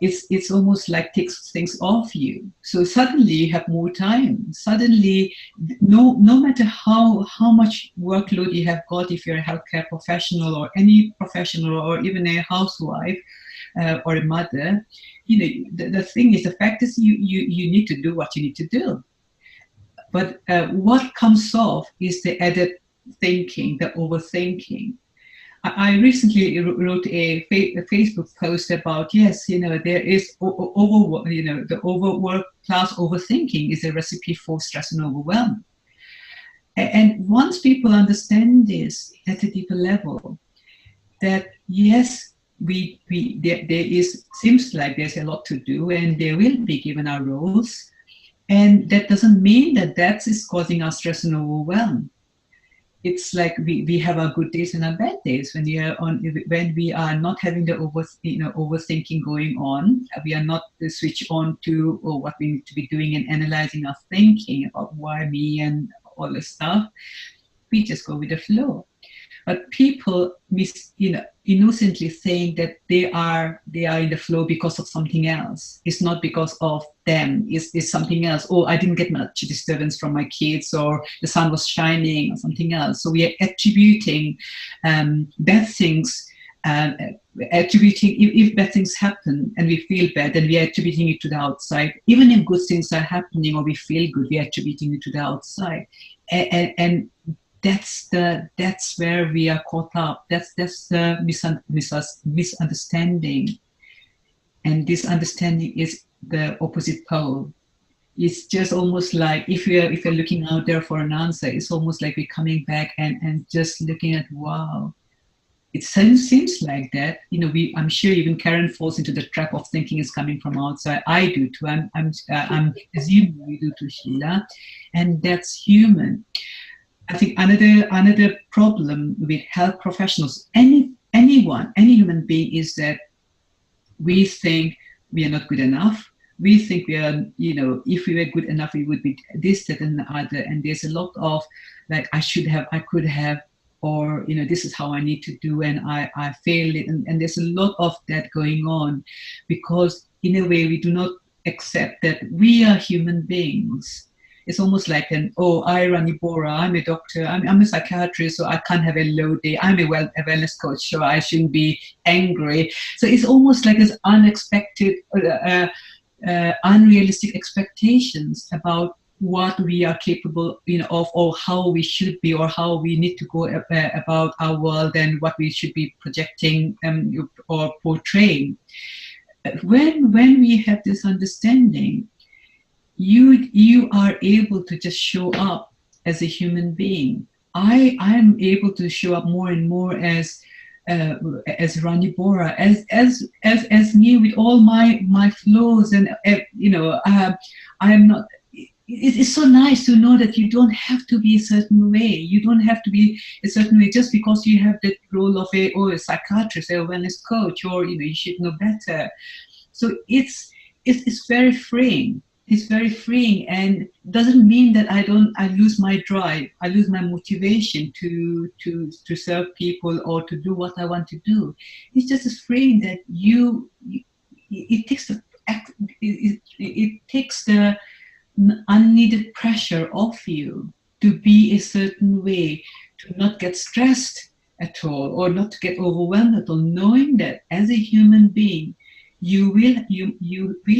Speaker 2: it's almost like takes things off you. So suddenly you have more time. Suddenly, no matter how much workload you have got, if you're a healthcare professional or any professional or even a housewife or a mother, the thing is, the fact is you need to do what you need to do. But what comes off is the added thinking, the overthinking. I recently wrote a Facebook post about, yes, there is the overwork plus overthinking is a recipe for stress and overwhelm. And once people understand this at a deeper level, that yes, seems like there's a lot to do, and there will be given our roles, and that doesn't mean that is causing us stress and overwhelm. It's like we have our good days and our bad days. When we are not having the overthinking going on, we are not switched on to what we need to be doing and analyzing our thinking about why me and all this stuff. We just go with the flow. But people innocently think that they are in the flow because of something else. It's not because of them. It's something else. Oh, I didn't get much disturbance from my kids, or the sun was shining, or something else. So we are attributing bad things. If bad things happen and we feel bad, then we are attributing it to the outside. Even if good things are happening or we feel good, we are attributing it to the outside. And that's where we are caught up. That's the misunderstanding. And this understanding is the opposite pole. It's just almost like if you're looking out there for an answer, it's almost like we're coming back and just looking at, wow, it seems like that. I'm sure even Karen falls into the trap of thinking it's coming from outside. I do too. I'm assuming we do too, Sheila, and that's human. I think another problem with health professionals, any human being, is that we think we are not good enough. We think we are, if we were good enough, we would be this, that, and the other. And there's a lot of like, I should have, I could have, or this is how I need to do, and I failed it. And there's a lot of that going on, because in a way we do not accept that we are human beings. It's almost like I, Rani, Bora, I'm a doctor, I'm a psychiatrist, so I can't have a low day. I'm a wellness coach, so I shouldn't be angry. So it's almost like this unexpected, unrealistic expectations about what we are capable, of, or how we should be, or how we need to go about our world, and what we should be projecting or portraying. When we have this understanding, you are able to just show up as a human being. I'm able to show up more and more as Rani Bora, as me, with all my flaws, and I am not. It's so nice to know that you don't have to be a certain way. You don't have to be a certain way just because you have that role of a psychiatrist, or a wellness coach, or you should know better. So it's very freeing. It's very freeing, and doesn't mean that I lose my drive, I lose my motivation to serve people or to do what I want to do. It's just as freeing that it takes the unneeded pressure off you to be a certain way, to not get stressed at all, or not to get overwhelmed at all, knowing that as a human being, you will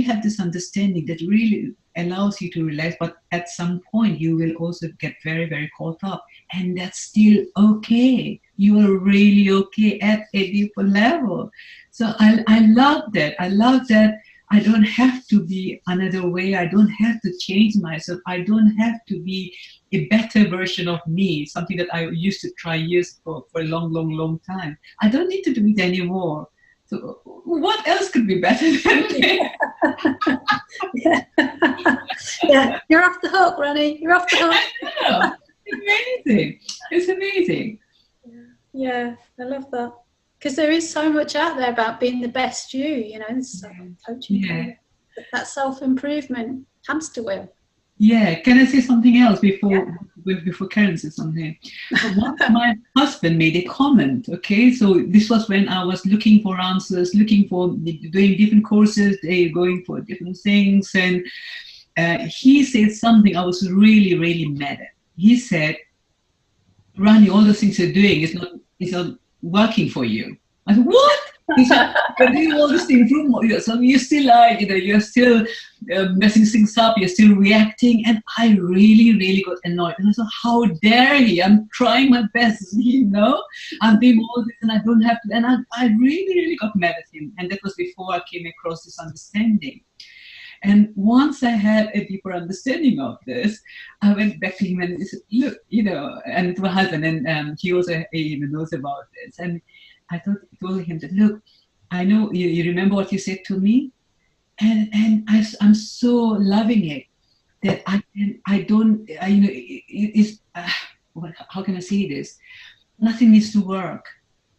Speaker 2: have this understanding that really allows you to relax, but at some point you will also get very, very caught up, and that's still okay. You are really okay at a deeper level. So I love that. I love that I don't have to be another way. I don't have to change myself. I don't have to be a better version of me, something that I used to try years for a long time. I don't need to do it anymore. So what else could be better than me?
Speaker 1: Yeah, you're off the hook, Rani. You're off the hook.
Speaker 2: Yeah, it's amazing. It's amazing.
Speaker 1: Yeah, I love that. Because there is so much out there about being the best you, coaching.
Speaker 2: Yeah.
Speaker 1: That self-improvement, hamster wheel.
Speaker 2: Yeah, can I say something else before Karen says something? Once my husband made a comment, okay? So this was when I was looking for answers, doing different courses, going for different things, and he said something I was really, really mad at. He said, Rani, all the things you're doing is not working for you. I said, what? He said, you're doing all this to improve yourself. You still are, you're still messing things up. You're still reacting. And I really, really got annoyed. And I said, how dare he? I'm trying my best, I'm doing all this and I don't have to. And I really, really got mad at him. And that was before I came across this understanding. And once I had a deeper understanding of this, I went back to him and said, look, and to my husband, and he also even knows about this. And I told him that, look, I know you remember what you said to me, and I'm so loving it that how can I say this? Nothing needs to work.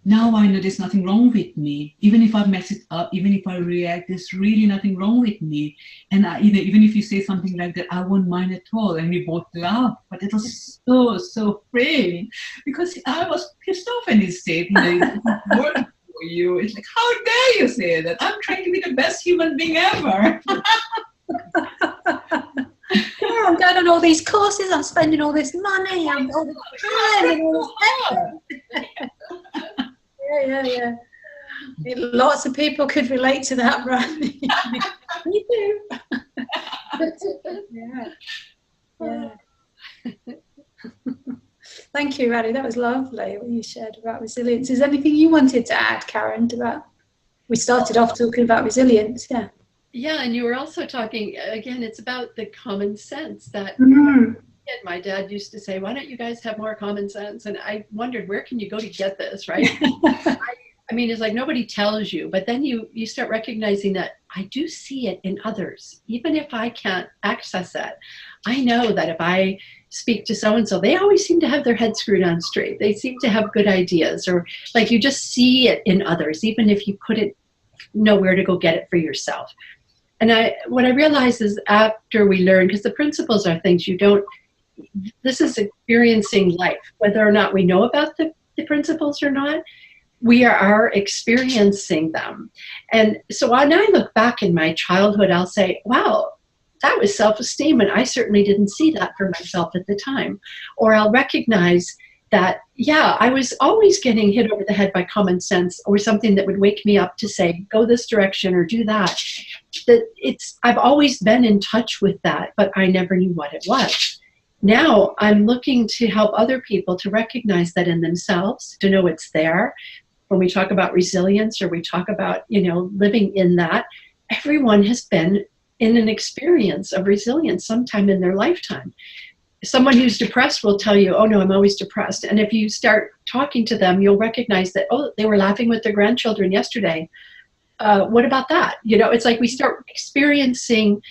Speaker 2: Now I know there's nothing wrong with me. Even if I mess it up, even if I react, there's really nothing wrong with me. And even if you say something like that, I won't mind at all. And we both laugh. But it was so freeing, because I was pissed off and he said, it's not working for you. It's like, how dare you say that? I'm trying to be the best human being ever.
Speaker 1: Yeah, I'm going on all these courses. I'm spending all this money. I'm all this time and all this effort. Yeah. Lots of people could relate to that, Rani. Me too. Yeah. Thank you, Rani. That was lovely what you shared about resilience. Is there anything you wanted to add, Karen? We started off talking about resilience.
Speaker 3: Yeah, and you were also talking, again, it's about the common sense that my dad used to say, why don't you guys have more common sense? And I wondered, where can you go to get this, right? I mean, it's like nobody tells you, but then you start recognizing that I do see it in others. Even if I can't access it, I know that if I speak to so-and-so, they always seem to have their head screwed on straight. They seem to have good ideas, or like you just see it in others, even if you couldn't know where to go get it for yourself. And what I realized is after we learn, because the principles are things this is experiencing life, whether or not we know about the principles or not, we are experiencing them. And so when I look back in my childhood, I'll say, wow, that was self-esteem, and I certainly didn't see that for myself at the time. Or I'll recognize that, yeah, I was always getting hit over the head by common sense or something that would wake me up to say, go this direction or do that. I've always been in touch with that, but I never knew what it was. Now I'm looking to help other people to recognize that in themselves, to know it's there. When we talk about resilience, or we talk about, living in that, everyone has been in an experience of resilience sometime in their lifetime. Someone who's depressed will tell you, oh no, I'm always depressed. And if you start talking to them, you'll recognize that, oh, they were laughing with their grandchildren yesterday. What about that? It's like we start experiencing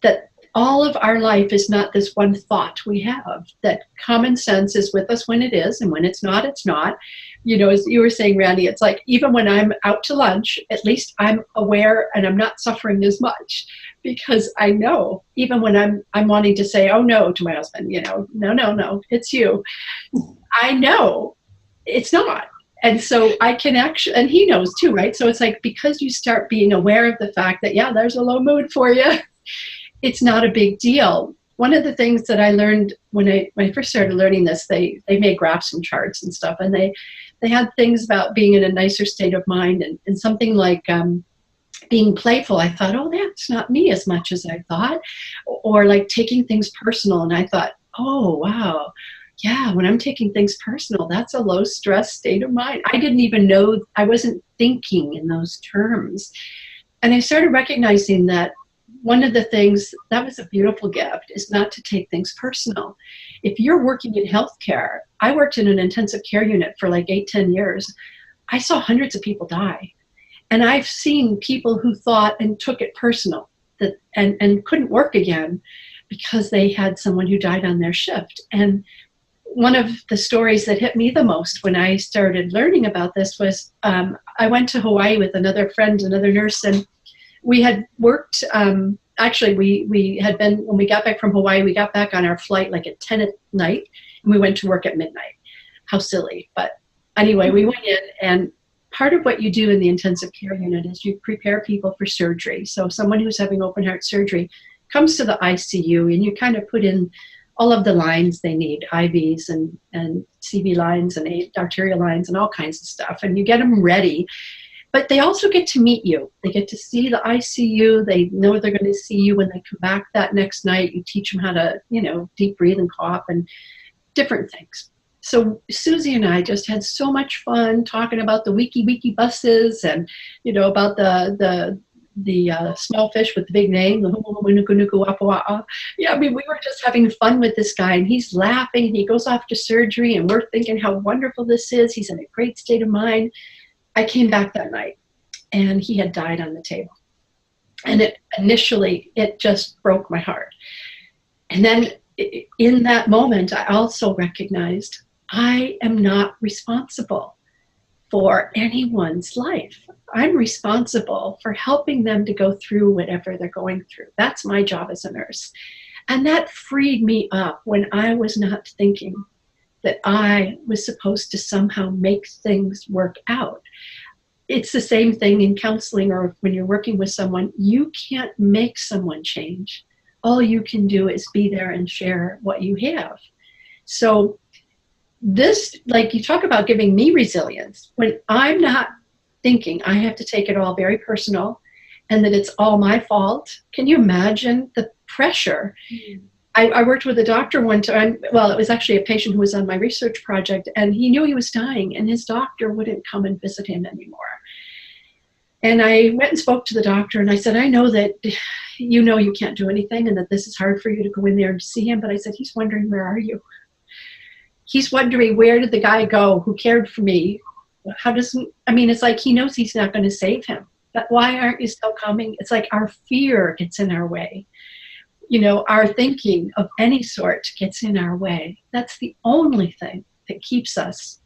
Speaker 3: that all of our life is not this one thought we have, that common sense is with us when it is, and when it's not, it's not. As you were saying, Randy, it's like even when I'm out to lunch, at least I'm aware and I'm not suffering as much, because I know even when I'm wanting to say, oh no, to my husband, no, it's you. I know it's not. And so I can actually, and he knows too, right? So it's like, because you start being aware of the fact that, yeah, there's a low mood for you, it's not a big deal. One of the things that I learned when I first started learning this, they made graphs and charts and stuff, and they had things about being in a nicer state of mind, and something like being playful. I thought, oh, that's not me as much as I thought. Or like taking things personal, and I thought, oh, wow. Yeah, when I'm taking things personal, that's a low stress state of mind. I didn't even know, I wasn't thinking in those terms. And I started recognizing that one of the things that was a beautiful gift is not to take things personal. If you're working in healthcare, I worked in an intensive care unit for like 8-10 years. I saw hundreds of people die. And I've seen people who thought and took it personal and couldn't work again because they had someone who died on their shift. And one of the stories that hit me the most when I started learning about this was I went to Hawaii with another friend, another nurse, and we had worked, actually we had been, when we got back from Hawaii, we got back on our flight like at 10 at night, and we went to work at midnight. How silly. But anyway, we went in, and part of what you do in the intensive care unit is you prepare people for surgery. So someone who's having open heart surgery comes to the ICU, and you kind of put in all of the lines they need, IVs and CV lines and arterial lines and all kinds of stuff, and you get them ready. But they also get to meet you. They get to see the ICU. They know they're going to see you when they come back that next night. You teach them how to, deep breathe and cough and different things. So Susie and I just had so much fun talking about the wiki buses and, about the small fish with the big name, the Humunuku. Yeah, I mean, we were just having fun with this guy, and he's laughing, and he goes off to surgery, and we're thinking how wonderful this is. He's in a great state of mind. I came back that night, and he had died on the table. And initially, it just broke my heart. And then in that moment, I also recognized I am not responsible for anyone's life. I'm responsible for helping them to go through whatever they're going through. That's my job as a nurse. And that freed me up when I was not thinking that I was supposed to somehow make things work out. It's the same thing in counseling or when you're working with someone. You can't make someone change. All you can do is be there and share what you have. So this, like you talk about giving me resilience, when I'm not thinking I have to take it all very personal and that it's all my fault. Can you imagine the pressure? Mm-hmm. I worked with a doctor one time. Well, it was actually a patient who was on my research project, and he knew he was dying, and his doctor wouldn't come and visit him anymore. And I went and spoke to the doctor, and I said, I know that you can't do anything and that this is hard for you to go in there and see him, but I said, he's wondering, where are you? He's wondering, where did the guy go who cared for me? It's like he knows he's not going to save him, but why aren't you still coming? It's like our fear gets in our way. Our thinking of any sort gets in our way. That's the only thing that keeps us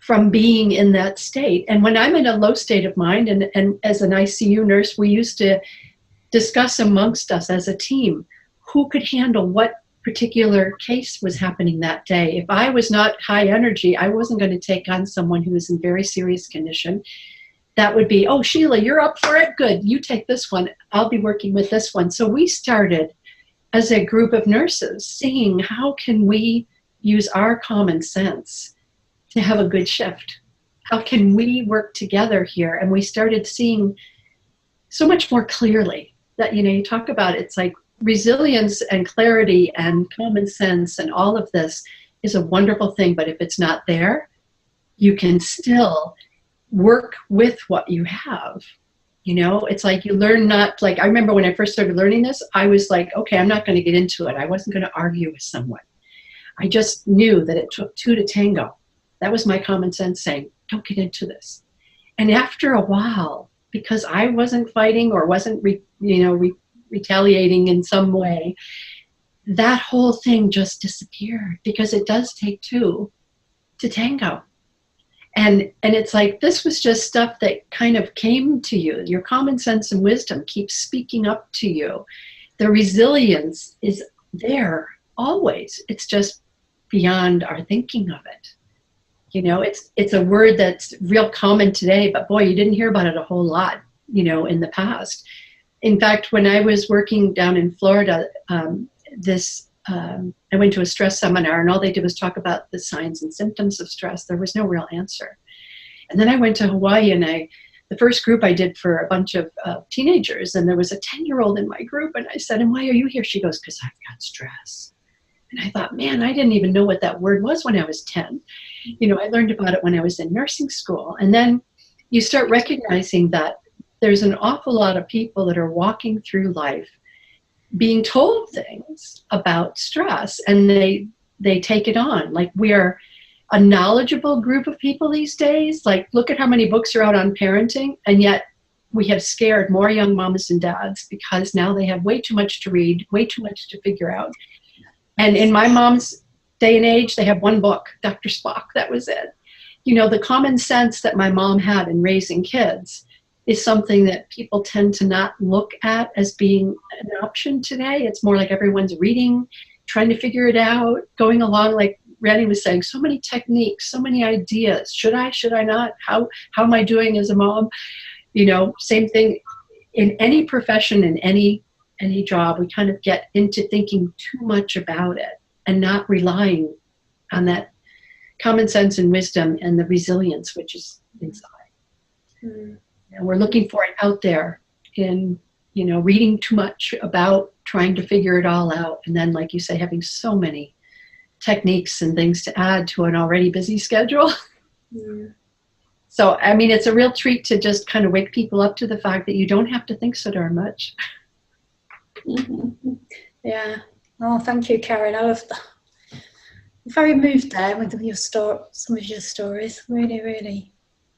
Speaker 3: from being in that state. And when I'm in a low state of mind, and as an ICU nurse, we used to discuss amongst us as a team who could handle what particular case was happening that day. If I was not high energy, I wasn't going to take on someone who was in very serious condition. That would be, oh, Sheila, you're up for it? Good. You take this one. I'll be working with this one. So we started as a group of nurses seeing how can we use our common sense to have a good shift? How can we work together here? And we started seeing so much more clearly that, you talk about it's like resilience and clarity and common sense and all of this is a wonderful thing. But if it's not there, you can still work with what you have. It's like you learn not, like I remember when I first started learning this, I was like, okay, I'm not going to get into it. I wasn't going to argue with someone. I just knew that it took two to tango. That was my common sense saying, don't get into this. And after a while, because I wasn't fighting or wasn't retaliating in some way, that whole thing just disappeared, because it does take two to tango. And it's like, this was just stuff that kind of came to you. Your common sense and wisdom keeps speaking up to you. The resilience is there always. It's just beyond our thinking of it. It's a word that's real common today, but boy, you didn't hear about it a whole lot, in the past. In fact, when I was working down in Florida, I went to a stress seminar, and all they did was talk about the signs and symptoms of stress. There was no real answer. And then I went to Hawaii, and the first group I did for a bunch of teenagers, and there was a 10-year-old in my group, and I said, and why are you here? She goes, because I've got stress. And I thought, man, I didn't even know what that word was when I was 10. I learned about it when I was in nursing school. And then you start recognizing that there's an awful lot of people that are walking through life being told things about stress, and they take it on. Like, we are a knowledgeable group of people these days. Like, look at how many books are out on parenting, and yet we have scared more young mamas and dads because now they have way too much to read, way too much to figure out. And in my mom's day and age, they have one book, Dr. Spock, that was it. The common sense that my mom had in raising kids is something that people tend to not look at as being an option today. It's more like everyone's reading, trying to figure it out, going along, like Rani was saying, so many techniques, so many ideas. Should I not? How am I doing as a mom? Same thing in any profession, in any job, we kind of get into thinking too much about it and not relying on that common sense and wisdom and the resilience which is inside. Mm. And we're looking for it out there in, reading too much about trying to figure it all out. And then, like you say, having so many techniques and things to add to an already busy schedule. Mm. So, I mean, it's a real treat to just kind of wake people up to the fact that you don't have to think so darn much.
Speaker 1: Mm-hmm. Yeah. Oh, thank you, Karen. I love that. I'm very moved there with some of your stories. Really, really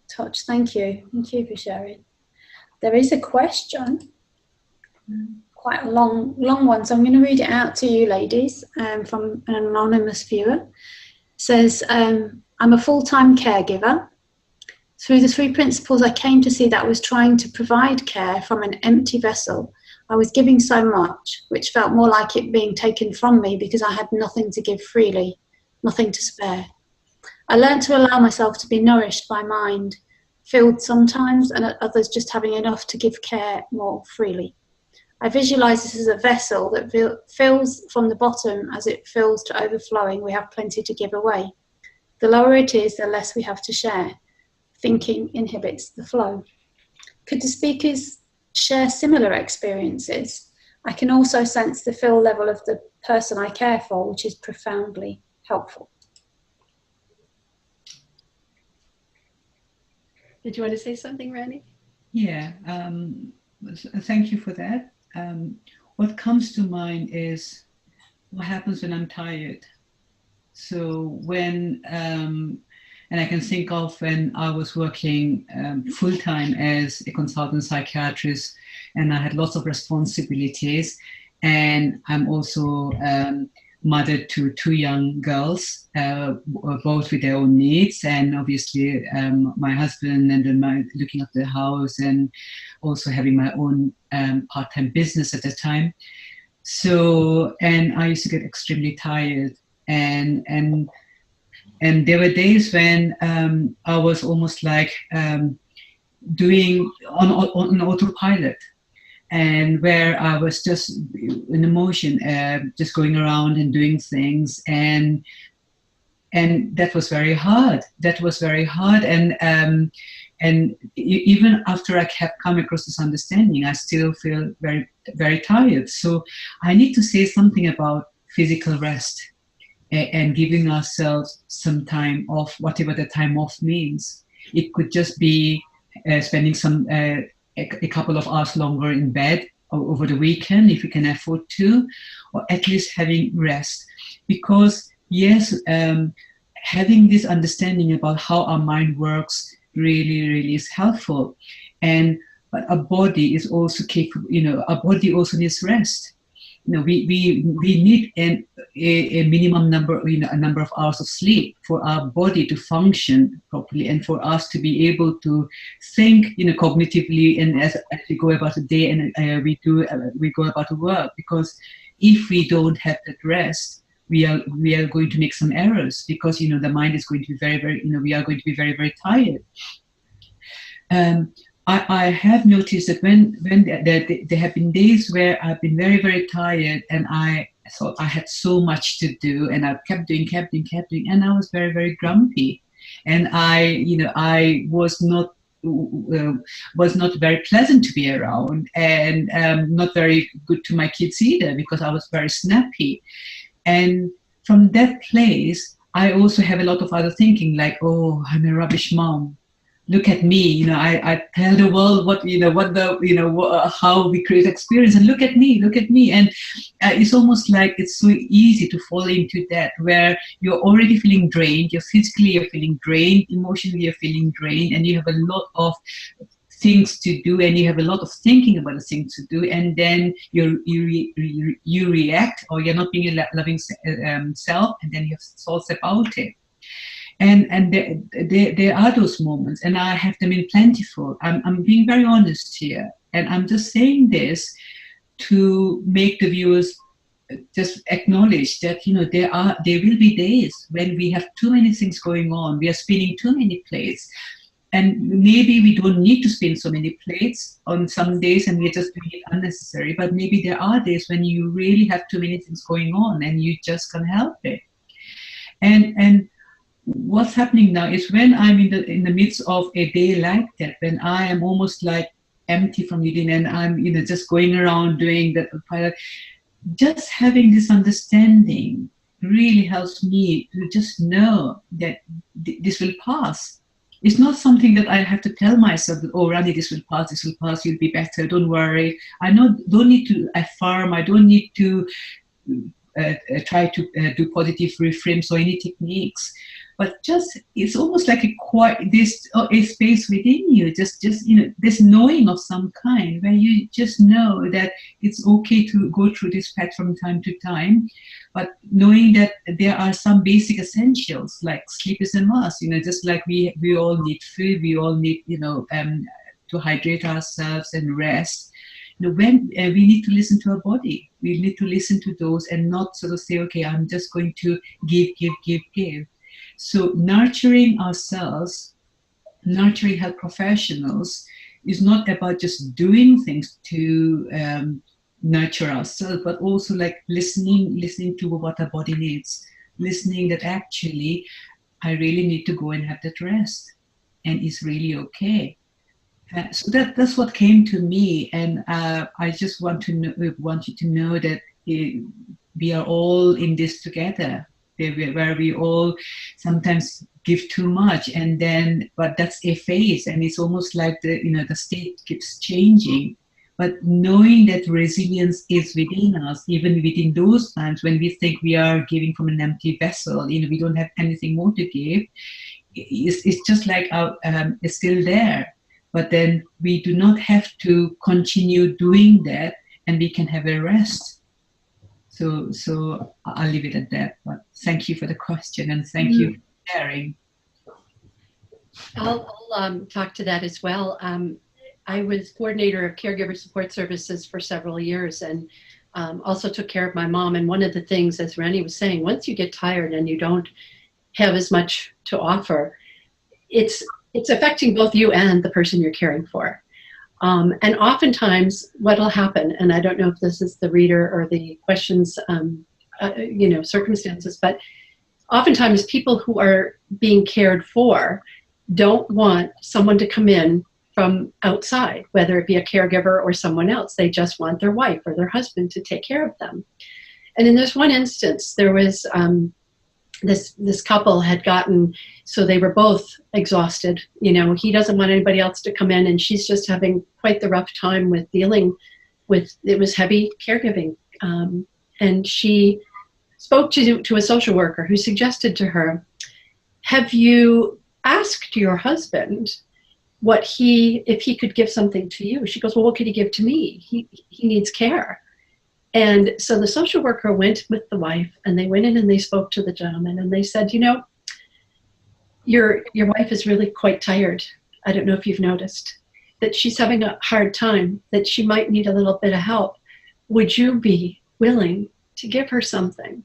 Speaker 1: touched. Thank you. Thank you for sharing. There is a question, quite a long one, so I'm going to read it out to you, ladies, from an anonymous viewer. It says, I'm a full-time caregiver. Through the 3 principles, I came to see that I was trying to provide care from an empty vessel. I was giving so much, which felt more like it being taken from me because I had nothing to give freely, nothing to spare. I learned to allow myself to be nourished by mind, filled sometimes, and at others just having enough to give care more freely. I visualize this as a vessel that fills from the bottom as it fills to overflowing. We have plenty to give away. The lower it is, the less we have to share. Thinking inhibits the flow. Could the speakers share similar experiences? I can also sense the fill level of the person I care for, which is profoundly helpful.
Speaker 3: Did you want to say something, Rani?
Speaker 2: Yeah, thank you for that. What comes to mind is what happens when I'm tired. So when, and I can think of when I was working full-time as a consultant psychiatrist, and I had lots of responsibilities, and I'm also mother to 2 young girls, both with their own needs, and obviously my husband, and then looking after the house, and also having my own part-time business at the time. So, and I used to get extremely tired, and there were days when I was almost like doing on autopilot. And where I was just in emotion, just going around and doing things. And And that was very hard. And even after I have come across this understanding, I still feel very, very tired. So I need to say something about physical rest and giving ourselves some time off, whatever the time off means. It could just be spending a couple of hours longer in bed over the weekend, if you can afford to, or at least having rest. Because yes, having this understanding about how our mind works really is helpful. But our body is also capable, our body also needs rest. We need a minimum number, a number of hours of sleep for our body to function properly, and for us to be able to think, cognitively, and as we go about the day, and we go about the work. Because if we don't have that rest, we are going to make some errors, because the mind is going to be very, we are going to be very, very tired. I have noticed that when there have been days where I've been very, very tired, and I thought I had so much to do, and I kept doing, and I was very, very grumpy, and I was not very pleasant to be around, and not very good to my kids either, because I was very snappy. And from that place, I also have a lot of other thinking, like, oh, I'm a rubbish mom. Look at me, I tell the world how we create experience, and look at me. And it's almost like it's so easy to fall into that, where you're already feeling drained, you're feeling drained, emotionally you're feeling drained, and you have a lot of things to do, and you have a lot of thinking about the things to do, and then you react, or you're not being a loving self, and then you have thoughts about it. And there are those moments, and I have them in plentiful. I'm being very honest here, and I'm just saying this to make the viewers just acknowledge that there will be days when we have too many things going on. We are spinning too many plates, and maybe we don't need to spin so many plates on some days, and we're just doing it unnecessary. But maybe there are days when you really have too many things going on, and you just can't help it. And what's happening now is, when I'm in the midst of a day like that, when I am almost like empty from within, and I'm just going around doing that, just having this understanding really helps me to just know that this will pass. It's not something that I have to tell myself that, oh, Rani, this will pass, you'll be better, don't worry. I don't need to affirm, I don't need to try to do positive reframes or any techniques. But just, it's almost like a space within you, just this knowing of some kind, where you just know that it's okay to go through this path from time to time, but knowing that there are some basic essentials, like sleep is a must, just like we all need food, we all need to hydrate ourselves and rest. When we need to listen to our body, we need to listen to those, and not sort of say, okay, I'm just going to give. So nurturing ourselves, nurturing health professionals, is not about just doing things to nurture ourselves, but also like listening to what our body needs, listening that actually I really need to go and have that rest, and it's really okay. So that's what came to me, and I just want you to know that we are all in this together, where we all sometimes give too much, but that's a phase, and it's almost like the state keeps changing. But knowing that resilience is within us, even within those times when we think we are giving from an empty vessel, we don't have anything more to give, it's just like it's still there. But then we do not have to continue doing that, and we can have a rest. So I'll leave it at that. But thank you for the question, and thank you for sharing.
Speaker 3: I'll talk to that as well. I was coordinator of caregiver support services for several years, and also took care of my mom. And one of the things, as Rani was saying, once you get tired and you don't have as much to offer, it's affecting both you and the person you're caring for. And oftentimes what will happen, and I don't know if this is the reader or the questions, circumstances, but oftentimes people who are being cared for don't want someone to come in from outside, whether it be a caregiver or someone else. They just want their wife or their husband to take care of them. And in this one instance, there was this couple had gotten, so they were both exhausted. You know, he doesn't want anybody else to come in, and she's just having quite the rough time with dealing with, it was heavy caregiving. And she spoke to a social worker who suggested to her, have you asked your husband if he could give something to you? She goes, well, what could he give to me? He needs care. And so the social worker went with the wife, and they went in and they spoke to the gentleman, and they said, you know, your wife is really quite tired. I don't know if you've noticed that she's having a hard time, that she might need a little bit of help. Would you be willing to give her something?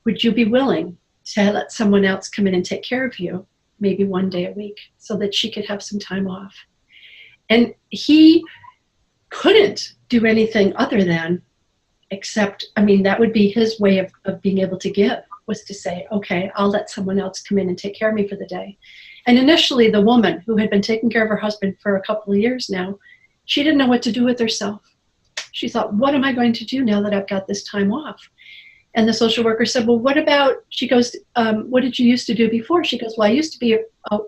Speaker 3: Would you be willing to let someone else come in and take care of you, maybe one day a week, so that she could have some time off? And he couldn't do anything other than accept. I mean, that would be his way of being able to give, was to say, okay, I'll let someone else come in and take care of me for the day. And initially, the woman who had been taking care of her husband for a couple of years now, she didn't know what to do with herself. She thought, what am I going to do now that I've got this time off? And the social worker said, well, what about, she goes, what did you used to do before? She goes, well, I used to be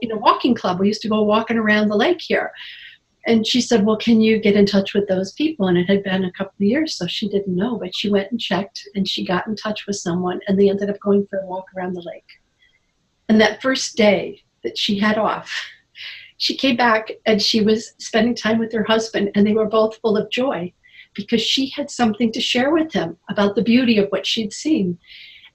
Speaker 3: in a walking club. We used to go walking around the lake here. And she said, well, can you get in touch with those people? And it had been a couple of years, so she didn't know. But she went and checked, and she got in touch with someone, and they ended up going for a walk around the lake. And that first day that she had off, she came back, and she was spending time with her husband, and they were both full of joy because she had something to share with him about the beauty of what she'd seen.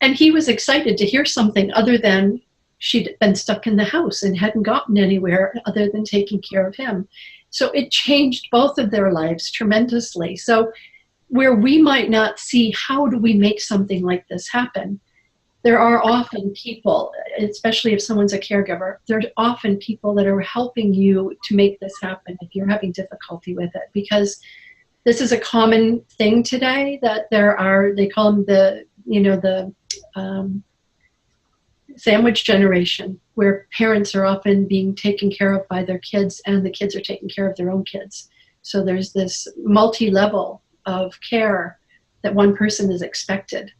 Speaker 3: And he was excited to hear something other than she'd been stuck in the house and hadn't gotten anywhere other than taking care of him. So it changed both of their lives tremendously. So where we might not see how do we make something like this happen, there are often people, especially if someone's a caregiver, there's often people that are helping you to make this happen if you're having difficulty with it. Because this is a common thing today, that there are, they call them the sandwich generation, where parents are often being taken care of by their kids, and the kids are taking care of their own kids. So there's this multi-level of care that one person is expected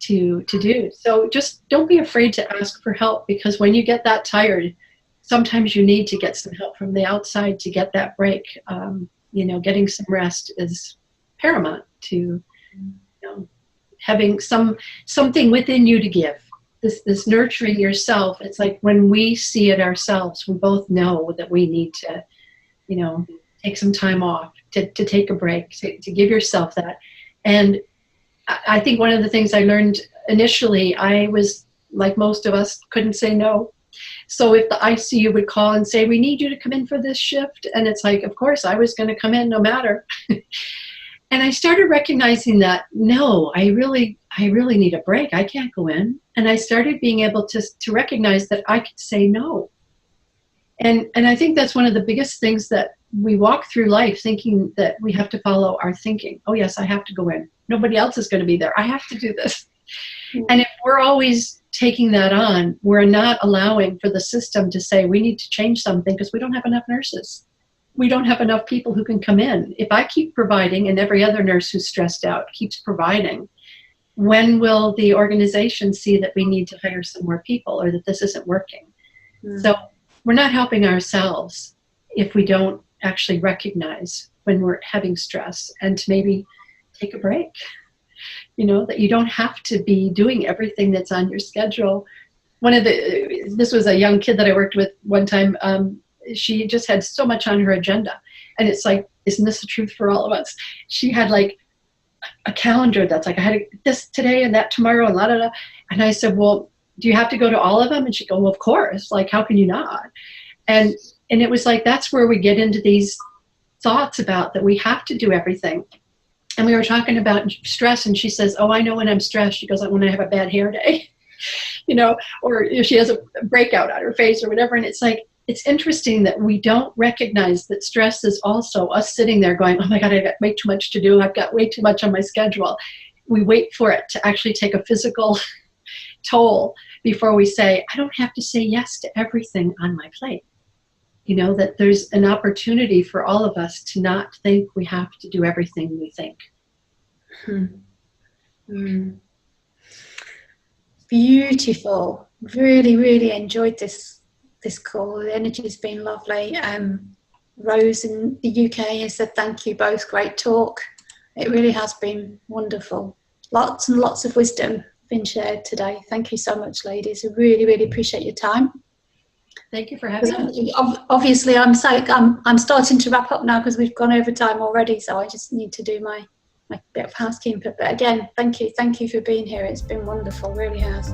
Speaker 3: to do. So just don't be afraid to ask for help, because when you get that tired, sometimes you need to get some help from the outside to get that break. Getting some rest is paramount to having something within you to give. This nurturing yourself, it's like when we see it ourselves, we both know that we need to, take some time off, to take a break, to give yourself that. And I think one of the things I learned initially, I was, like most of us, couldn't say no. So if the ICU would call and say, we need you to come in for this shift, and it's like, of course, I was going to come in no matter. And I started recognizing that, no, I really need a break. I can't go in. And I started being able to recognize that I could say no. And I think that's one of the biggest things, that we walk through life thinking that we have to follow our thinking. Oh, yes, I have to go in. Nobody else is going to be there. I have to do this. Mm-hmm. And if we're always taking that on, we're not allowing for the system to say we need to change something, because we don't have enough nurses. We don't have enough people who can come in. If I keep providing, and every other nurse who's stressed out keeps providing, when will the organization see that we need to hire some more people, or that this isn't working? Mm. So we're not helping ourselves if we don't actually recognize when we're having stress, and to maybe take a break. That you don't have to be doing everything that's on your schedule. This was a young kid that I worked with one time. She just had so much on her agenda. And it's like, isn't this the truth for all of us? She had like a calendar that's like, I had this today and that tomorrow and la la la. And I said, well, do you have to go to all of them? And she'd go, well, of course. Like, how can you not? And it was like, that's where we get into these thoughts about that we have to do everything. And we were talking about stress, and she says, oh, I know when I'm stressed. She goes, when I have a bad hair day, or if she has a breakout on her face or whatever. And it's like, it's interesting that we don't recognize that stress is also us sitting there going, oh my God, I've got way too much to do. I've got way too much on my schedule. We wait for it to actually take a physical toll before we say, I don't have to say yes to everything on my plate. You know, that there's an opportunity for all of us to not think we have to do everything we think.
Speaker 1: Beautiful. Really, really enjoyed this call. The energy's been lovely. Rose in the UK has said thank you both. Great talk. It really has been wonderful. Lots and lots of wisdom been shared today. Thank you so much, ladies. I really, really appreciate your time.
Speaker 3: Thank you for having me.
Speaker 1: Obviously, I'm starting to wrap up now because we've gone over time already. So I just need to do my bit of housekeeping. But again, thank you for being here. It's been wonderful, really has.